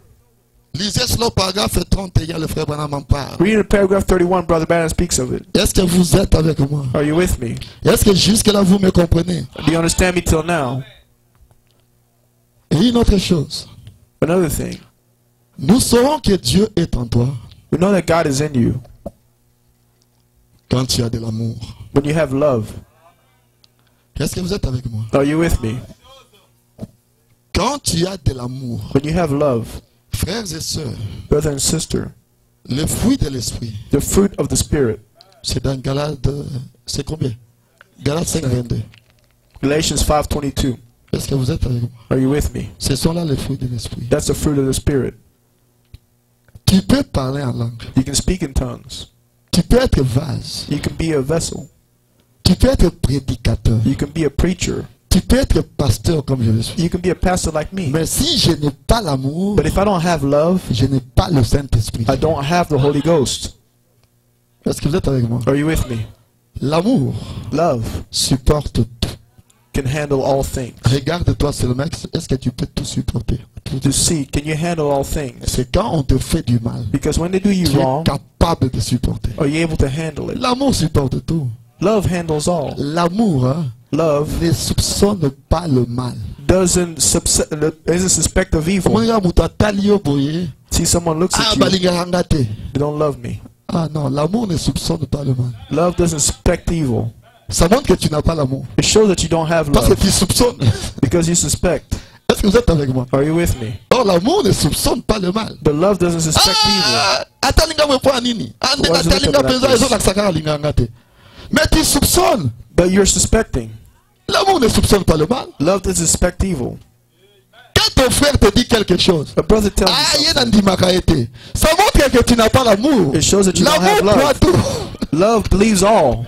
Lisez ce paragraphe 31, le frère Branham en parle. Read in paragraph 31, Brother Bannon speaks of it. Est-ce que vous êtes avec moi? Are you with me? Est-ce que jusque-là vous me comprenez? Do you understand me till now? Et une autre chose, Another thing, nous saurons que Dieu est en toi we know that God is in you quand tu as de l'amour. when you have love. Est-ce que vous êtes avec moi? Are you with me? Quand tu as de l'amour, When you have love, frères et sœurs, brother and sister, le fruit de l'esprit, the fruit of the Spirit. c'est dans Galates, c'est combien? Galates 5, 22. Galatians 5:22. Est-ce que vous êtes avec moi? Are you with me? Ce sont là les fruits de l'esprit. That's the fruit of the Spirit. Tu peux parler en langue. You can speak in tongues. Tu peux être vase. You can be a vessel. Tu peux être prédicateur. You can be a preacher. Tu peux être pasteur comme je le suis. You can be a pastor like me. Mais si je n'ai pas l'amour, But if I don't have love, je n'ai pas le Saint-Esprit. I don't have the Holy Ghost. Est-ce que vous êtes avec moi? Are you with me? L'amour Love supporte tout. can handle all things. Regarde-toi seulement, est-ce que tu peux tout supporter? To see, can you handle all things? C'est quand on te fait du mal, Because when they do you tu es wrong, capable de supporter. are you able to handle it? L'amour supporte tout. Love handles all. L'amour Love ne soupçonne pas le mal. doesn't suspect of evil. See, someone looks Ah, at you, balinganga te. they don't love me. Ah non, l'amour ne soupçonne pas le mal. Love doesn't suspect evil. Ça montre que tu n'as pas l'amour. It shows that you don't have Parce que love tu soupçonnes. because you suspect. Est-ce que vous êtes avec moi? Are you with me? Or, l'amour ne soupçonne pas le mal. But love doesn't suspect evil. Ah, atalinga mwepo nini? Ande Why is it atalinga like peza this? ezo laksaka linganga te. Mais tu soupçonnes. But you're suspecting. L'amour ne soupçonne pas le mal. Love doesn't suspect evil. Quand ton frère te dit quelque chose, A brother tells ah, you yé something. nandimaka ete. Ça montre que tu n'as pas l'amour. It shows that you don't have L'amour croit love. tout. Love believes all.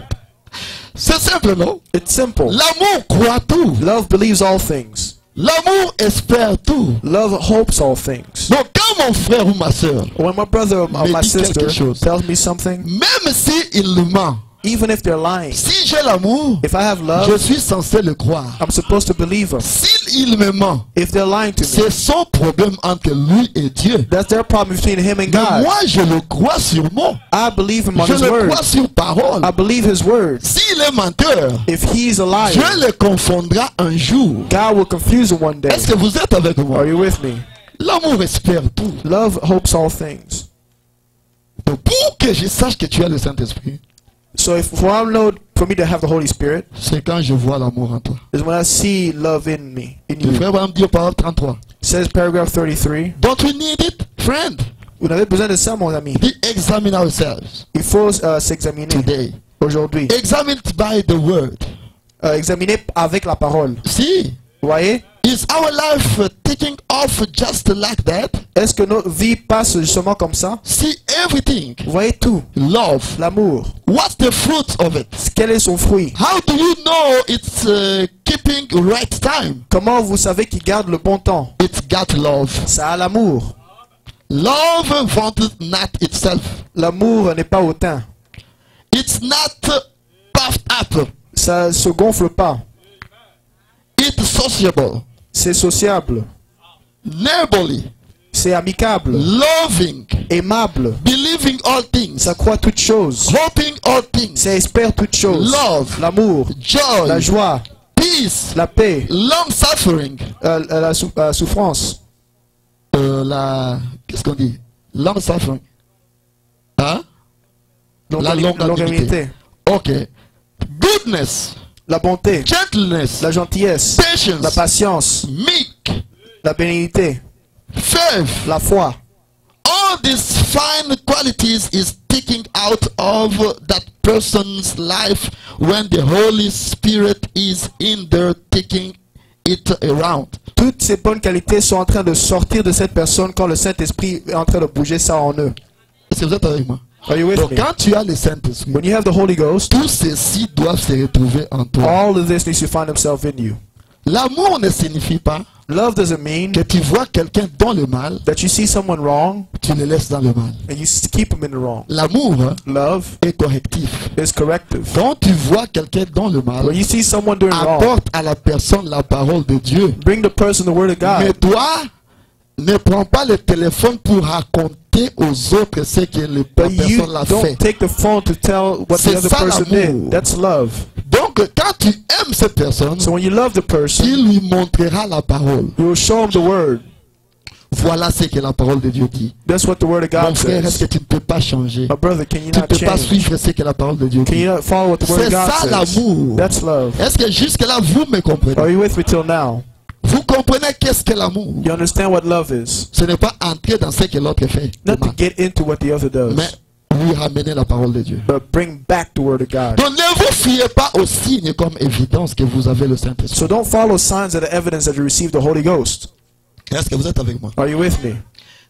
C'est simple, non? It's simple. L'amour croit tout. Love believes all things. L'amour espère tout. Love hopes all things. Donc quand mon frère ou ma soeur, When my brother or Me my dit sister quelque chose. tells me something, même si il le ment, even if they're lying, si j'ai l'amour, if I have je love, suis censé le croire. I'm supposed to believe them. S'il me ment, If they're lying to me, c'est son problème entre lui et Dieu. that's their problem between him and Mais God. moi, je le crois sur moi. I believe him on Je his le word. crois sur parole. I believe his word. S'il est menteur, If he's a liar, Dieu le confondra un jour. God will confuse him one day. Est-ce que vous êtes avec moi? Are you with me? L'amour espère tout. Love hopes all things. Donc, pour que je sache que tu as le Saint-Esprit, So if for me to have the Holy Spirit c'est quand je vois l'amour en toi. is when I see love in me, in Le you. frère va me dire par 33. Says paragraph 33. Don't we need it, friend? Vous avez besoin de ça, mon ami. We examine ourselves Il faut s'examiner today. aujourd'hui. Examine by the word. Examiner avec la parole. See, Vous voyez? is our life taking off just like that? Est-ce que notre vie passe justement comme ça? See everything. Vous voyez tout. Love. L'amour. What's the fruit of it? Quel est son fruit? How do you know it's keeping right time? Comment vous savez qu'il garde le bon temps? It's got love. Ça a l'amour. Love wants not itself. L'amour n'est pas hautain. It's not puffed up. Ça se gonfle pas. It's sociable, C'est sociable. neighborly, C'est amicable. loving, Aimable. believing all things, Ça croit toutes choses. hoping all things, Ça espère toutes choses. love, L'amour. joy, La joie. peace, La paix. long suffering. La souffrance. Qu'est-ce qu'on dit? Long suffering. Hein? La longanimité. longanimité. Ok. Goodness, La bonté. gentleness, La gentillesse. patience, La patience. meek, La bénignité. Faith. La foi. All these fine qualities is taken out of that person's life when the Holy Spirit is in there taking it around. Toutes ces bonnes qualités sont en train de sortir de cette personne quand le Saint-Esprit est en train de bouger ça en eux. Est-ce que vous êtes avec moi? Are you with Donc me? quand tu as le Saint-Esprit, When you have the Holy Ghost, tous ceux-ci doivent se retrouver en toi. all of this needs to find himself in you. L'amour ne signifie pas Love doesn't mean que tu vois quelqu'un dans le mal, that you see someone wrong tu le laisses dans le mal. and you keep him in the wrong. L'amour Love est correctif. is corrective. Quand tu vois quelqu'un dans le mal, When you see someone doing wrong, apporte à la personne la parole de Dieu. bring the person the word of Mais God. toi, ne prends pas le téléphone pour raconter aux autres ce que la But you personne l'a don't fait. take the phone to tell what the C'est other ça, person l'amour. did. That's love. Donc, quand tu aimes cette personne, So when you love the person, tu lui montreras la parole. you will show him the word. Voilà ce que la parole de Dieu dit. That's what the word of Mon God frère, est-ce says. que tu ne peux pas changer? My brother, can you Tu ne not peux pas change? suivre ce que la parole de Dieu Can dit. you not follow what the word C'est of God ça says? l'amour. That's love. Est-ce que jusque-là, vous me Are comprenez? you with me till now? Vous comprenez qu'est-ce que l'amour? You understand what love is? Ce n'est pas entrer dans ce que l'autre fait, Not to get into what the other does, mais lui ramener la parole de Dieu. but bring back the word of God. Donc ne vous fiez pas aux signes comme évidence que vous avez le Saint-Esprit. So don't follow signs that are evidence that you received the Holy Ghost. Est-ce que vous êtes avec moi? Are you with me?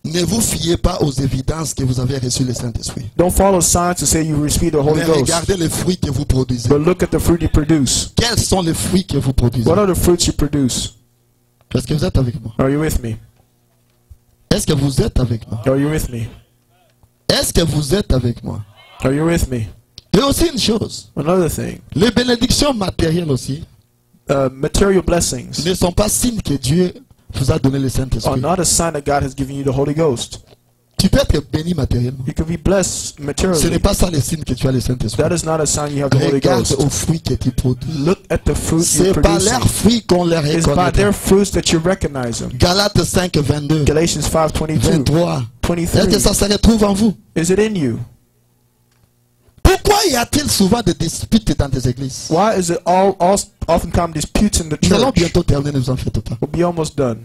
Ne vous fiez pas aux évidences que vous avez reçu le Saint-Esprit. Don't follow signs to say you received the Holy Mais Ghost, regardez les fruits que vous produisez. but look at the fruit you produce. Quels sont les fruits que vous produisez? What are the fruits you produce? Est-ce que vous êtes avec moi? Are you with me? Est-ce que vous êtes avec moi? Are you with me? Est-ce que vous êtes avec moi? Are you with me? Et aussi une chose, Another thing, les bénédictions matérielles aussi material blessings ne sont pas signes que Dieu vous a donné le are Saint-Esprit. not a sign that God has given you the Holy Ghost. Tu peux être béni matériellement. You can be blessed Ce n'est materially. pas ça le signe que tu as le Saint-Esprit. That is not a sign you have the Holy Regarde Ghost. aux fruits que tu produis. Look at the fruit you C'est par produce. leurs fruits qu'on les It's by reconnaît. their fruits that you recognize them. Galates 5, 22, Galatians 5:22, 23. Est-ce que 23. ça se retrouve en vous? Is it in you? Pourquoi y a-t-il souvent des disputes dans tes églises? Why is it oftentimes disputes in the Nous allons church? bientôt terminer, ne vous en faites pas. We'll be almost done.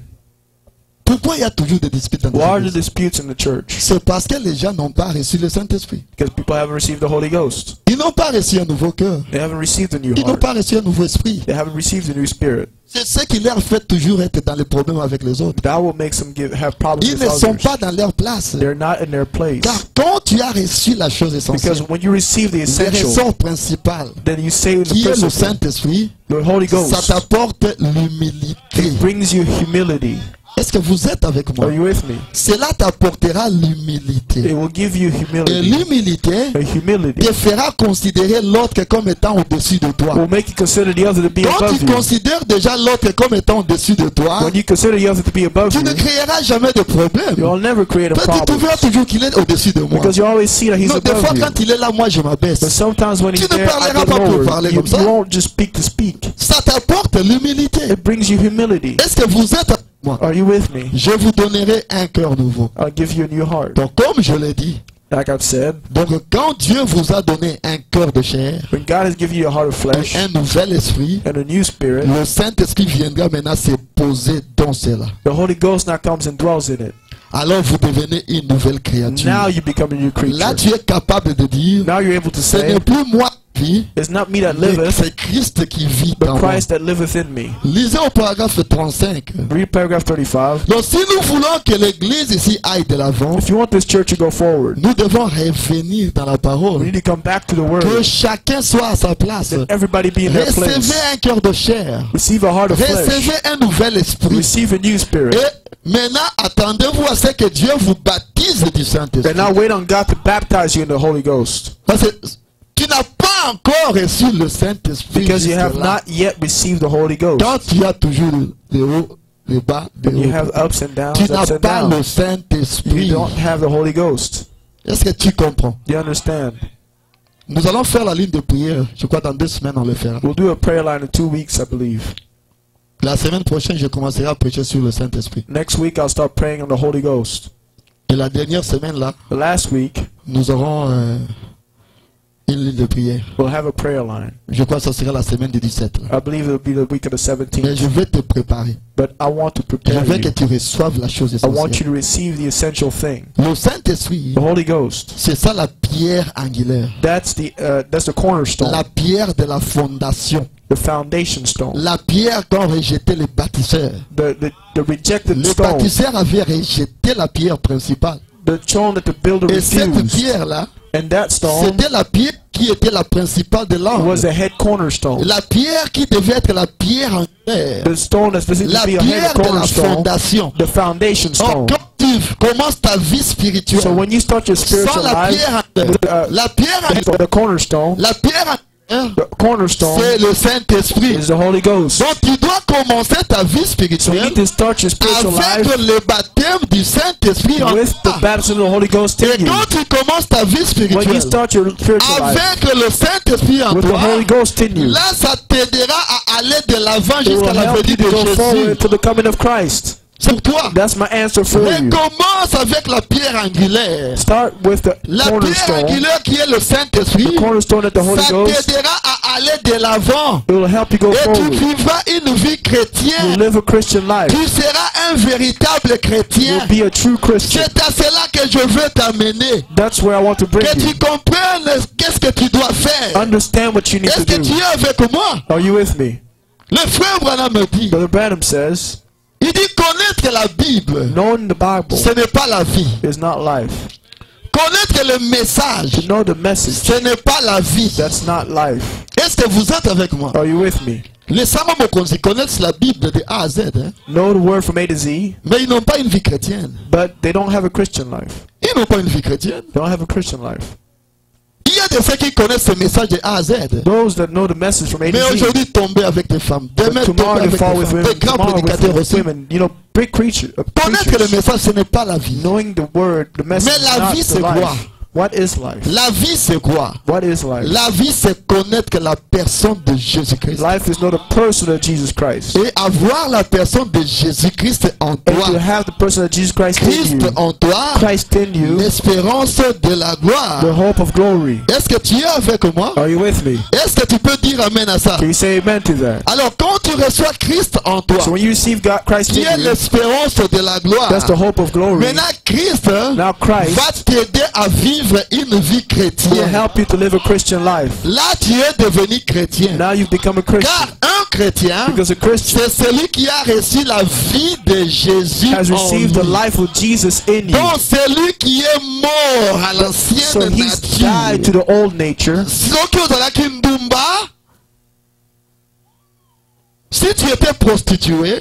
Pourquoi il y a toujours des disputes dans Why are tes the églises? disputes in the church? C'est parce que les gens n'ont pas reçu le Saint-Esprit. Because people haven't received the Holy Ghost. Ils n'ont pas reçu un nouveau cœur. They haven't received a new Ils n'ont heart. pas reçu un nouveau esprit. They haven't received a new spirit. C'est ce qui leur fait toujours être dans les problèmes avec les autres. That will make them have problems Ils with ne sont others. pas dans leur place. They're not in their place. Car quand tu as reçu la chose essentielle, Because when you receive the le essential, ressort principal, then you say qui the est le principle, Saint-Esprit, the Holy ça Ghost. t'apporte l'humilité. It brings you humility. Est-ce que vous êtes avec moi? Are you with me? Cela t'apportera It l'humilité. will give you Et humility. l'humilité A humility te fera considérer l'autre comme étant au-dessus de toi. will make you consider the other to be Quand above tu you. considères déjà l'autre comme étant au-dessus de toi, When you consider the other to be above tu you, ne créeras jamais de problème. you'll never create a Toi, tu problem. trouveras toujours qu'il est au-dessus de moi. Because you always see that he's Non, des fois, above you. quand il est là, moi, je m'abaisse. But sometimes when Tu he's ne there, I parleras get pas pour lower. parler You comme ça. won't just speak to speak. Ça t'apporte l'humilité. It brings you humility. Est-ce que vous êtes avec moi? Are you with me? Je vous donnerai un cœur nouveau. I'll give you a new heart. Donc, comme je l'ai dit, Like I've said, donc quand Dieu vous a donné un cœur de chair, when God has given you a heart of flesh un nouvel esprit, and a new spirit, le Saint-Esprit viendra maintenant se poser dans cela. the Holy Ghost now comes and dwells in it. Alors vous devenez une nouvelle créature. Now you become a new Là, creature. tu es capable de dire, Now you're able to ce say, n'est plus moi qui vis, it's not me that mais liveth, c'est Christ qui vit but dans moi. Christ that liveth in me. Lisez au paragraphe 35. Read paragraph 35. Donc si nous voulons que l'église ici aille de l'avant, If you want this church to go forward, nous devons revenir dans la we parole. need to come back to the Que word. chacun soit à sa place. That everybody be in their Recevez place. un cœur de chair. Receive a heart of flesh. Recevez un nouvel esprit. Receive a new spirit. Et maintenant, attendez-vous à ce que Dieu vous baptise du And Saint-Esprit. now wait on God to baptize you in the Holy Ghost. Parce que tu n'as pas encore reçu le Saint-Esprit. Because you have jusque-là. not yet received the Holy Ghost. Quand tu as toujours le haut, le bas, le When you haut, have ups and downs, tu n'as ups and pas le downs. Saint-Esprit. You don't have the Holy Ghost. Est-ce que tu comprends? You understand? Nous allons faire la ligne de prière. Je crois dans 2 semaines on le fera. We'll do a prayer line in 2 weeks, I believe. La semaine prochaine, je commencerai à prêcher sur le Saint-Esprit. Next week, I'll start praying on the Holy Ghost. Et la dernière semaine là, The last week, nous aurons une ligne de prière. we'll have a prayer line. Je crois que ce sera la semaine du 17. là. I believe it'll be the week of the Mais 17th. je vais te préparer. But I want to Je prepare veux que you. tu reçoives la chose I want you essentielle. to receive the essential thing. Le Saint-Esprit, The Holy Ghost. c'est ça la pierre angulaire. That's the cornerstone. La pierre de la fondation. The foundation stone. La pierre qu'ont rejeté les bâtisseurs. The rejected Les stone. bâtisseurs avaient rejeté la pierre principale. The stone that the builder Et cette refused. pierre-là, And that stone c'était la pierre qui était la principale de l'angle. was a head cornerstone. La pierre qui devait être la pierre angulaire. The stone that's supposed La to be a head pierre de la cornerstone. fondation. The foundation Or, stone. quand tu commences ta vie spirituelle, So when you start your sans spiritual la life, pierre angulaire, la pierre angulaire, the cornerstone, la pierre angulaire, the cornerstone c'est le Saint-Esprit. is the Holy Ghost. Donc tu dois commencer ta vie So you spirituelle need to start your spiritual avec life le baptême du Saint-Esprit en with the toi. baptism of the Holy Ghost Et in you. quand tu commences ta vie When you spirituelle start your spiritual life avec le Saint-Esprit en with the toi, Holy Ghost in you, là ça t'aidera à aller de l'avant it will jusqu'à la help venue you de to go Jésus. forward to the coming of Christ. C'est pour toi. That's my answer for Mais you. commence avec la pierre angulaire. Start with the La pierre cornerstone, angulaire qui est le Saint-Esprit, the cornerstone at the Holy ça Ghost. t'aidera à aller de l'avant. It will help you go Et tu forward. vivras une vie You chrétienne. live a Christian life. Tu seras un véritable chrétien. You'll be a true Christian. C'est à cela que je veux t'amener. That's where I want to bring Que you. tu comprennes qu'est-ce que tu dois faire. Understand what you need Est-ce to que tu do. es avec moi? Are you with me? Le frère Branham me dit, Brother Branham says, il dit connaître la Bible, knowing the Bible ce n'est pas la vie. is not life. Connaître le message, To know the message, ce n'est pas la vie. that's not life. Est-ce que vous êtes avec moi? Are you with me? Les Sama Mokonzi connaissent la Bible de A à Z, hein? Know the word from A to Z, Mais ils n'ont pas une vie chrétienne. but they don't have a Christian life. Ils n'ont pas une vie chrétienne. They don't have a Christian life. Il y a de ceux qui connaissent ce message de A à Z. Those that know the message from A Mais to Z, aujourd'hui, tomber avec des femmes. Demain, but tomber tomorrow they avec des fall with femmes. women, Des grands tomorrow with prédicateurs aussi. women. You know, big Connaître le preachers. message, ce n'est pas la vie. Knowing the word, the message Mais la is vie, not c'est the quoi? life. What is life? La vie, c'est quoi? What is life? La vie, c'est connaître la personne de Jésus-Christ. Life is not a person of Jesus Christ. Et avoir la personne de Jésus-Christ en And to toi. have the person of Jesus Christ in Christ you, en toi. Christ in you, L'espérance de la the gloire. hope of glory. Est-ce que tu es avec moi? Are you with me? Est-ce que tu peux dire amen à ça? Can you say amen to that? Alors, quand tu reçois Christ en toi, So when you receive God, Christ qui est in you, l'espérance de la gloire, that's the hope of glory. maintenant Christ Now Christ va t'aider à vivre une vie will chrétienne. help you to live a Christian life. Là, tu es devenu chrétien. Now you've become a Car Christian. un chrétien, Because a Christian c'est celui qui a reçu la vie de Jésus has en received the lui. life of Jesus in you. Donc, celui qui est mort à So l'ancienne he's died to nature. the old nature. Soki ozalaki ndumba, si tu étais prostituée,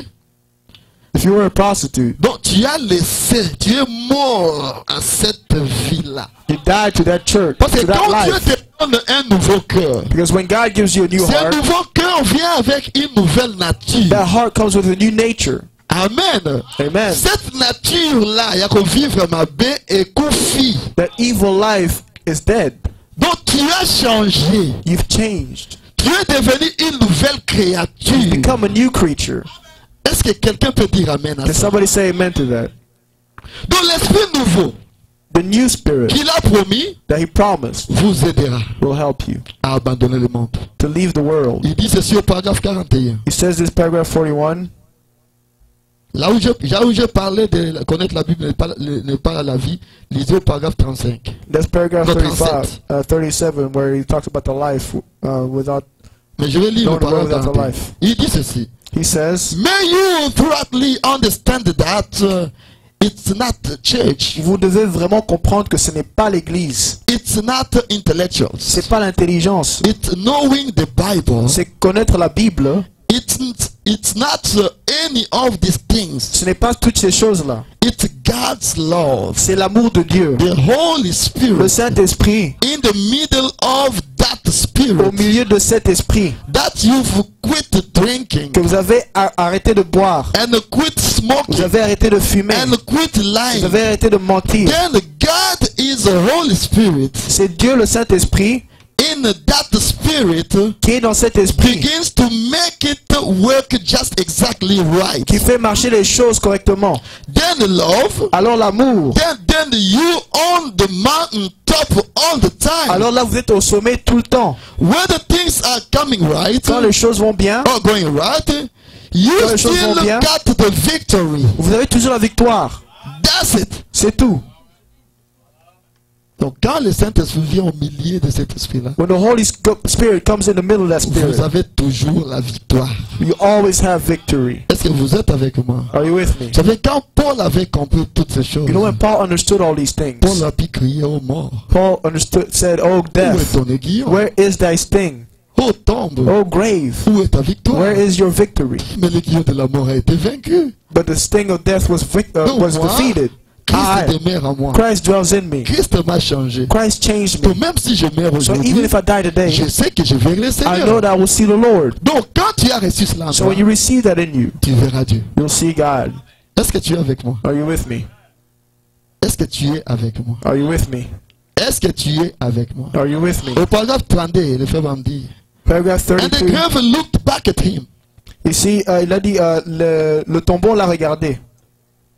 If you were a prostitute, donc tu as laissé, tu es mort à cette vie-là. you died to that church, Parce que to that quand Dieu life. te donne un nouveau cœur, Because when God gives you a new ce heart, nouveau cœur vient avec une nouvelle nature. that heart comes with a new nature. Amen. Amen. Cette nature-là, il y a qu'on vivre ma baie et koufi. That evil life is dead. Donc tu as changé. You've changed. Tu es devenu une nouvelle créature. Become a new creature. Est-ce que quelqu'un peut dire amen à Can ça? somebody say amen to that? Donc l'esprit nouveau The new spirit qu'il a promis that he promised vous aidera will help you à abandonner le monde. to leave the world. Il dit ceci au paragraphe 41. He says this paragraph 41. Là où je parlais de connaître la Bible n'est pas la vie, lisez au paragraphe 35. That's paragraph No, 35, 37, where he talks about the life without. Mais je vais lire Don't le paragraphe worry about the 41. life. Il dit ceci. He says, May you thoroughly understand that it's not the church, vous devez vraiment comprendre que ce n'est pas l'église, it's not intellectuals, c'est pas l'intelligence, it's knowing the Bible, c'est connaître la Bible. it's not any of these things, Ce n'est pas toutes ces choses-là. it's God's love, C'est l'amour de Dieu, the Holy le Spirit, Saint-Esprit, in the middle of that au Spirit, milieu de cet esprit, that you've quit drinking, que vous avez arrêté de boire, and quit vous smoking, avez arrêté de fumer, and quit vous lying, avez arrêté de mentir. then God is the Holy Spirit C'est Dieu le Saint-Esprit in in that spirit qui est dans cet esprit, begins to make it work just exactly right. qui fait marcher les choses correctement. Then love, Alors l'amour, then you on the mountain top all the time. alors là vous êtes au sommet tout le temps. When the things are coming right, Quand les choses vont bien, or going right, you Quand les choses still vont bien, got the victory. vous avez toujours la victoire. That's it. C'est tout. Donc quand le Saint-Esprit vient au milieu de cet esprit-là, When the Holy Spirit comes in the middle of that vous spirit, avez toujours la victoire. you always have victory. Est-ce que vous êtes avec moi? Are you with me? Vous savez, quand Paul avait compris toutes ces choses, You know when Paul understood all these things, Paul a pu crier aux morts. Paul said, "Oh Où est death, ton aiguillon? where is thy sting? Oh tombe, Oh grave, où est ta victoire? where is your victory?" Mais l'aiguillon de la mort a été vaincu. But the sting of death was Donc, moi, defeated. Christ demeure en moi. Christ dwells in me. Christ m'a changé. Christ changed Donc me. même si je meurs So aujourd'hui, even if I die today, je sais que je verrai le I know Seigneur. that I will see the Lord. Donc quand tu as reçu cela en So toi, when you receive that in you, tu verras Dieu. you'll see God. Est-ce que tu es avec moi? Are you with me? Est-ce que tu es avec moi? Are you with me? Est-ce que tu es avec moi? Are you with me? Au paragraphe 32, le frère va me dire. Paragraph And the 32. grave looked back at him, Ici, il a dit, le tombeau l'a regardé.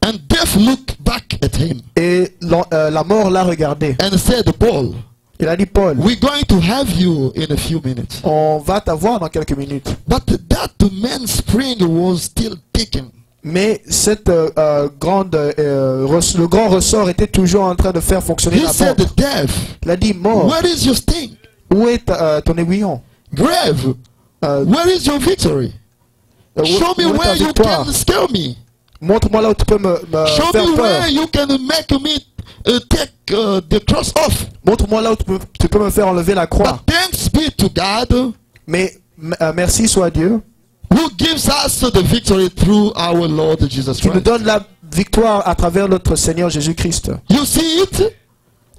and death looked back at him, Et la mort l'a regardé. and said, Paul, Il a dit, Paul, we're going to have you in a few minutes. on va t'avoir dans quelques minutes. But that man's spring was still ticking. Mais cette le grand ressort était toujours en train de faire fonctionner He la said, porte. death, Il a dit, mort, where is your sting? où est ton aiguillon? Grave, where is your victory? Show me où est ta where you victoire? can scare me. Montre-moi là où tu peux me Show faire me peur. where you can make me take the cross off. Montre-moi là où tu peux me faire enlever la croix. But thanks be to God Mais merci soit Dieu who gives us the victory through our Lord Jesus qui nous Christ. donne la victoire à travers notre Seigneur Jésus-Christ. You see it?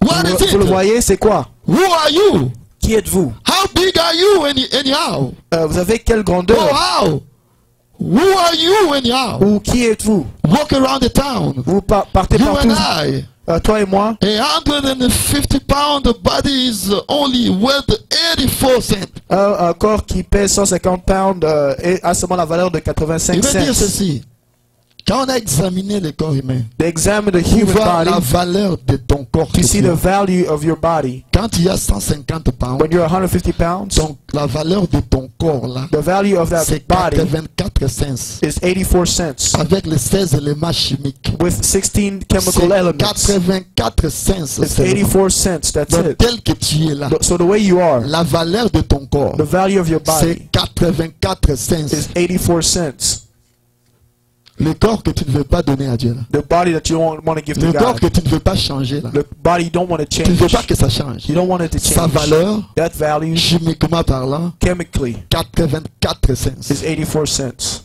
What is Vous le it? voyez, c'est quoi? Who are you? Qui êtes-vous? How big are you anyhow? Vous avez quelle Oh, grandeur? how? Who are you anyhow? Ou qui êtes-vous? Walk around the town. Vous partez You partout. and I. Toi et moi, A 150-pound body is only worth 84 cents. un corps qui pèse 150 pounds a seulement la valeur de 85 Il veut dire cents. ceci. Quand on a examiné le corps humain, They examine the tu human vois la body valeur de ton corps. to que see tu the as. value of your body. Quand il y a 150 pounds, When you're 150 pounds, donc la valeur de ton corps là, the value of that c'est body 84 cents. is 84 cents Avec les 16 éléments chimiques. with 16 C'est chemical elements. 84 cents. It's seulement. 84 cents. That's Donc it. tel que tu es là, So the way you are, la valeur de ton corps, the value of your c'est body 84 cents. is 84 cents. Le corps que tu ne veux pas donner à Dieu là. The body that you don't want to give to Le corps God. que tu ne veux pas changer là. The body you don't want to Tu ne veux change. pas que ça change. You don't want it to Sa change. valeur, That value, chimiquement parlant, chemically, 84 cents. is 84 cents.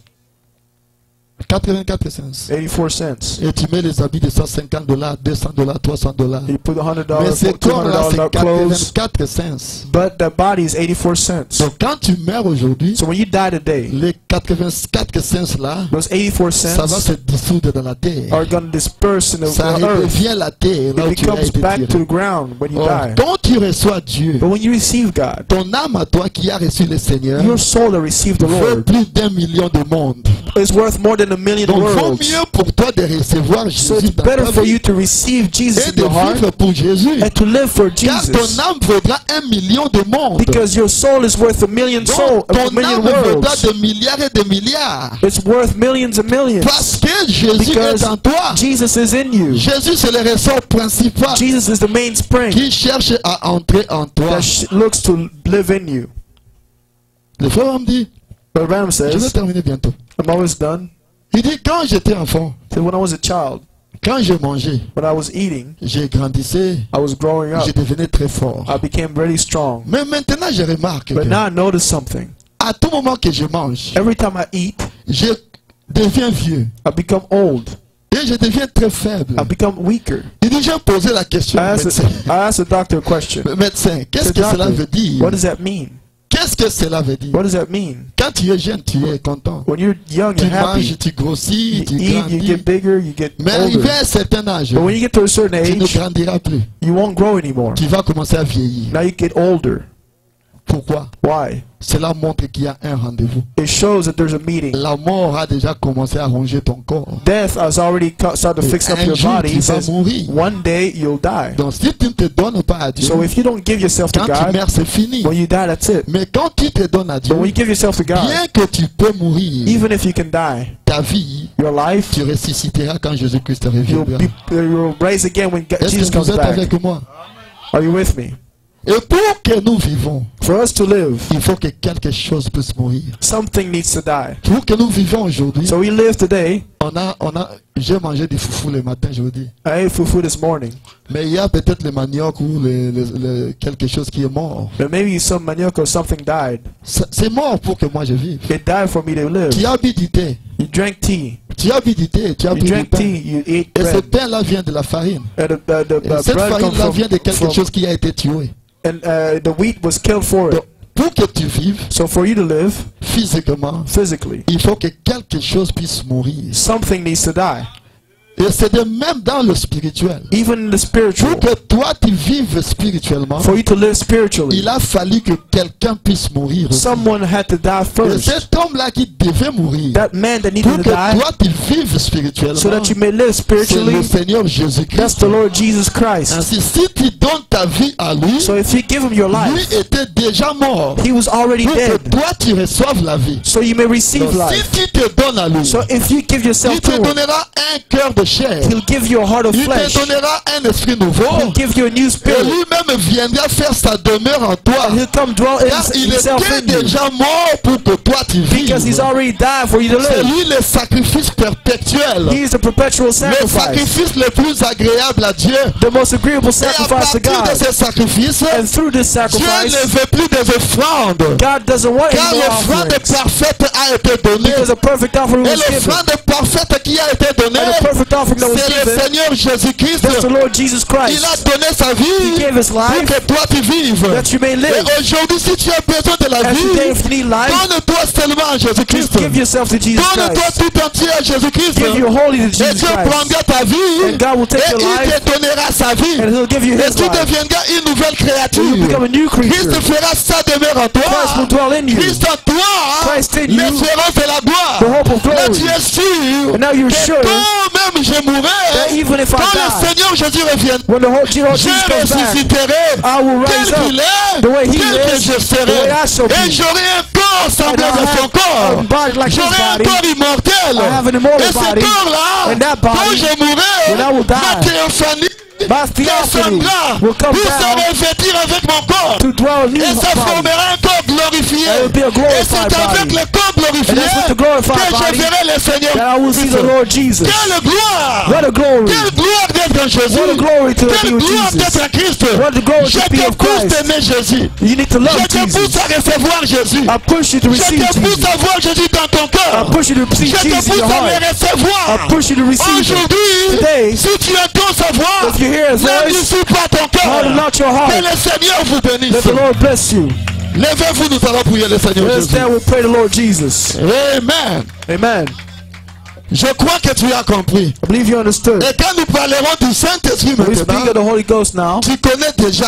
84 cents. 84 cents. Et tu mets les habits de 150 $, 200 $, 300 $. You put Mais $100, ce corps-là, c'est $200 clothes, 84 cents. but the body is 84 cents. Donc quand tu meurs aujourd'hui, So when you die today, les 84 cents là, those 84 ça va cents se dissoudre dans la terre. are going to disperse in Ça the earth. revient à la terre là où It tu as becomes été back to tiré. the ground when you Or, die. quand tu reçois Dieu, But when you receive God, ton âme à toi qui a reçu le Seigneur your soul that received the vaut Lord plus d'1 million de monde. is worth more than a million Donc vaut worlds. mieux pour toi de recevoir So Jésus it's dans better ta for vie you to receive Jesus et in de your heart vivre pour Jésus. and to live for Car Jesus. ton âme vaudra 1 million de monde. Because your soul is worth a million soul, Donc a ton million âme vaudra worlds. de milliards et de milliards. It's worth millions and millions. Parce que Jésus Because est en toi. Jesus is in you. Jésus c'est le ressort principal Jesus is the mainspring qui cherche à entrer en toi. that looks to live in you. Le frère me dit, But Branham je vais says, terminer bientôt. I'm always done. Il dit, quand j'étais enfant, So when I was a child, quand je mangeais, when I was eating, je grandissais, I was growing up. je devenais très fort. I became really strong. Mais maintenant, je remarque But que now I notice something. à tout moment que je mange, Every time I eat, je deviens vieux I become old. et je deviens très faible. I become weaker. Il dit, j'ai posé la question I au médecin. asked the doctor a question. Le médecin, qu'est-ce The que cela doctor, veut dire? what does that mean? Qu'est-ce que cela veut dire? What does that mean? Quand tu es jeune, tu es content. When you're young, Tu you're happy. manges, tu grossis, You tu eat, you grandis. get bigger, you get Mais arrivé older. à un certain âge, But when you get to a certain tu ne age, grandiras plus. you won't grow anymore. Tu vas commencer à vieillir. Now you get older. Pourquoi? Why? Cela montre qu'il y a un rendez-vous. It shows that there's a meeting. La mort a déjà commencé à ronger ton corps. Death has already started to fix up Un your jour, body. tu He vas says, mourir. one day you'll die. Donc si tu ne te donnes pas à Dieu, So if you don't give yourself to quand tu God, meurs, c'est fini. when you die, that's it. Mais quand tu te donnes à Dieu, But when you give yourself to God, bien que tu peux mourir, even if you can die, ta vie, your life, tu ressusciteras quand Jésus-Christ you'll reviendra. you'll rise again when Est-ce Jesus que comes vous êtes back. avec moi? Are you with me? Et pour que nous vivons, For us to live, il faut que quelque chose puisse mourir. something needs to die. Pour que nous vivons aujourd'hui, So we live today. j'ai mangé du foufou le matin, je vous dis. I ate fufu this morning. Mais il y a peut-être le manioc ou quelque chose qui est mort. But maybe some manioc or something died. C'est mort pour que moi je vive. It died for me to live. Tu as bu du thé. You drank tea. Tu as bu du thé. Tu as You bu du drank pain. tea. You ate Et ce bread. pain-là vient de la farine. And the Cette bread comes farine-là vient de quelque from chose qui a été tué. and the wheat was killed for it. Donc, pour que tu vives So for you to live physiquement, physically, il faut que quelque chose puisse mourir. something needs to die. Et c'est de même dans le spirituel. Even in the spiritual. Pour que toi tu vives spirituellement, For you to live spiritually, il a fallu que quelqu'un puisse mourir. aussi. someone had to die Et first. cet homme-là qui devait mourir, That man that pour needed to que die, toi tu vives spirituellement, so that you may live c'est spiritually. le Seigneur That's Jésus-Christ. the Lord Jesus Christ. Ainsi, si tu donnes ta vie à lui, So if you give him your lui life, était déjà mort. he was already Pour que dead. toi tu reçoives la vie. So you may receive Donc, si life. tu te donnes à lui, So if you give yourself il to te him, donnera un cœur de chair. he'll give you a heart of Il te flesh. donnera un esprit nouveau. He'll give you a new Et spirit. lui-même viendra faire sa demeure en toi. And he'll come dwell Car il himself était in you. déjà mort pour que toi tu Because he's vives. already died for you to C'est live. lui le sacrifice perpétuel. He is the perpetual Le sacrifice. sacrifice le plus agréable à Dieu. The most agreeable Et à sacrifice to partir de God. ce sacrifice, And through this Dieu sacrifice, ne veut plus des offrandes. God doesn't want Car any more l'offrande offerings. parfaite a été donnée. There is a perfect offering Et that was given. l'offrande parfaite qui a été donnée, And the perfect offering that was c'est le given, Seigneur Jésus-Christ. that's the Lord Jesus Il Christ. a donné sa He vie gave his pour life que toi tu vives. that you may Et live. aujourd'hui, si tu as besoin de la And today, vie, if you need life, donne-toi seulement à Jésus-Christ. just give yourself to Jesus Donne-toi Christ. tout entier à Jésus-Christ. Give your wholly to Et Jesus Dieu Christ. prendra ta vie. And God will take Et your il life, te donnera sa vie. and he'll give you Et his tu life. deviendras une nouvelle You become créature. a new Christ creature. fera sa demeure en Christ will toi. dwell in you. Christ en toi. Christ in you. L'espérance de la gloire. The hope of Là, glory. tu es sûr And now you're que sure quand même je that mourrai, even if I quand die, le Seigneur Jésus revient, when the whole Jesus je comes back, ressusciterai I will rise tel qu'il up est, the way he tel que is, je the way I shall serai. Et be. j'aurai un corps And semblable I à son have corps. a body like his J'aurai un body. corps immortel. I have an immortal Et ce body. corps-là, And that quand body, je mourrai, when I will die, ma théophanie my theophany descendra will come pour se down revêtir avec mon corps. to dwell in Et you. ça formera un corps glorifié. And it will be a Et glorified c'est avec body. le corps glorifié And that's with the glorified que je body verrai le Seigneur. that I will see the Lord Jesus. Quelle gloire! What a glory! Quelle gloire d'être en Jésus! What a glory to be Quelle with gloire Jesus. d'être en Christ! What a glory Je to be te of pousse Christ. d'aimer Jésus! You need to love Je te pousse Jesus. à recevoir Jésus! I push you to Je receive te pousse Jesus. à voir Jésus dans ton I cœur! push you to receive Je te Jesus in pousse your à le heart. I recevoir! push you to receive Him. Aujourd'hui, Today, si tu entends sa voix, if you hear His ne voice, dissout pas ton harden cœur! not your Que heart. le Seigneur vous bénisse! Let the Lord bless you. Levez-vous, nous allons prier le Seigneur Let us Jésus. stand, we'll pray the Lord Jesus. Amen! Amen. Je crois que tu as compris. I believe you understood. Et quand nous parlerons du Saint-Esprit When we speak maintenant, of the Holy Ghost now, tu connais déjà.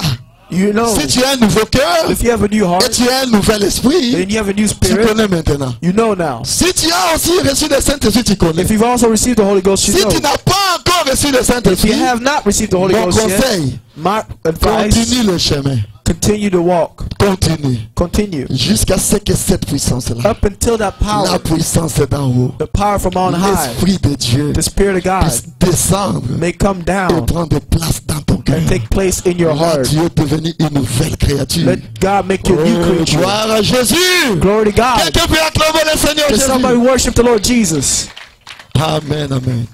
you know, Si tu as un nouveau cœur if you have a new et heart tu as un nouvel esprit, and you have a new tu spirit, connais maintenant. you know now. Si tu as aussi reçu le Saint-Esprit, tu connais. If you've also received the Holy Ghost, you Si know. tu n'as pas encore reçu le If you Saint-Esprit, have not received the Holy mon Ghost yet, conseil, my advice, continue le chemin. continue to walk. Continue. Jusqu'à ce que cette puissance-là, Up until that power, la puissance d'en haut, the power from on high, l'Esprit de Dieu the Spirit of God, puisse descendre may come et down prendre place dans ton cœur. and take place in your Là, heart. tu es devenu une nouvelle créature. Let God make you a new Oh, creature. gloire à Jésus. Glory to God. Quelqu'un peut acclamer le Seigneur Let somebody Jésus. worship the Lord Jesus. Amen, amen.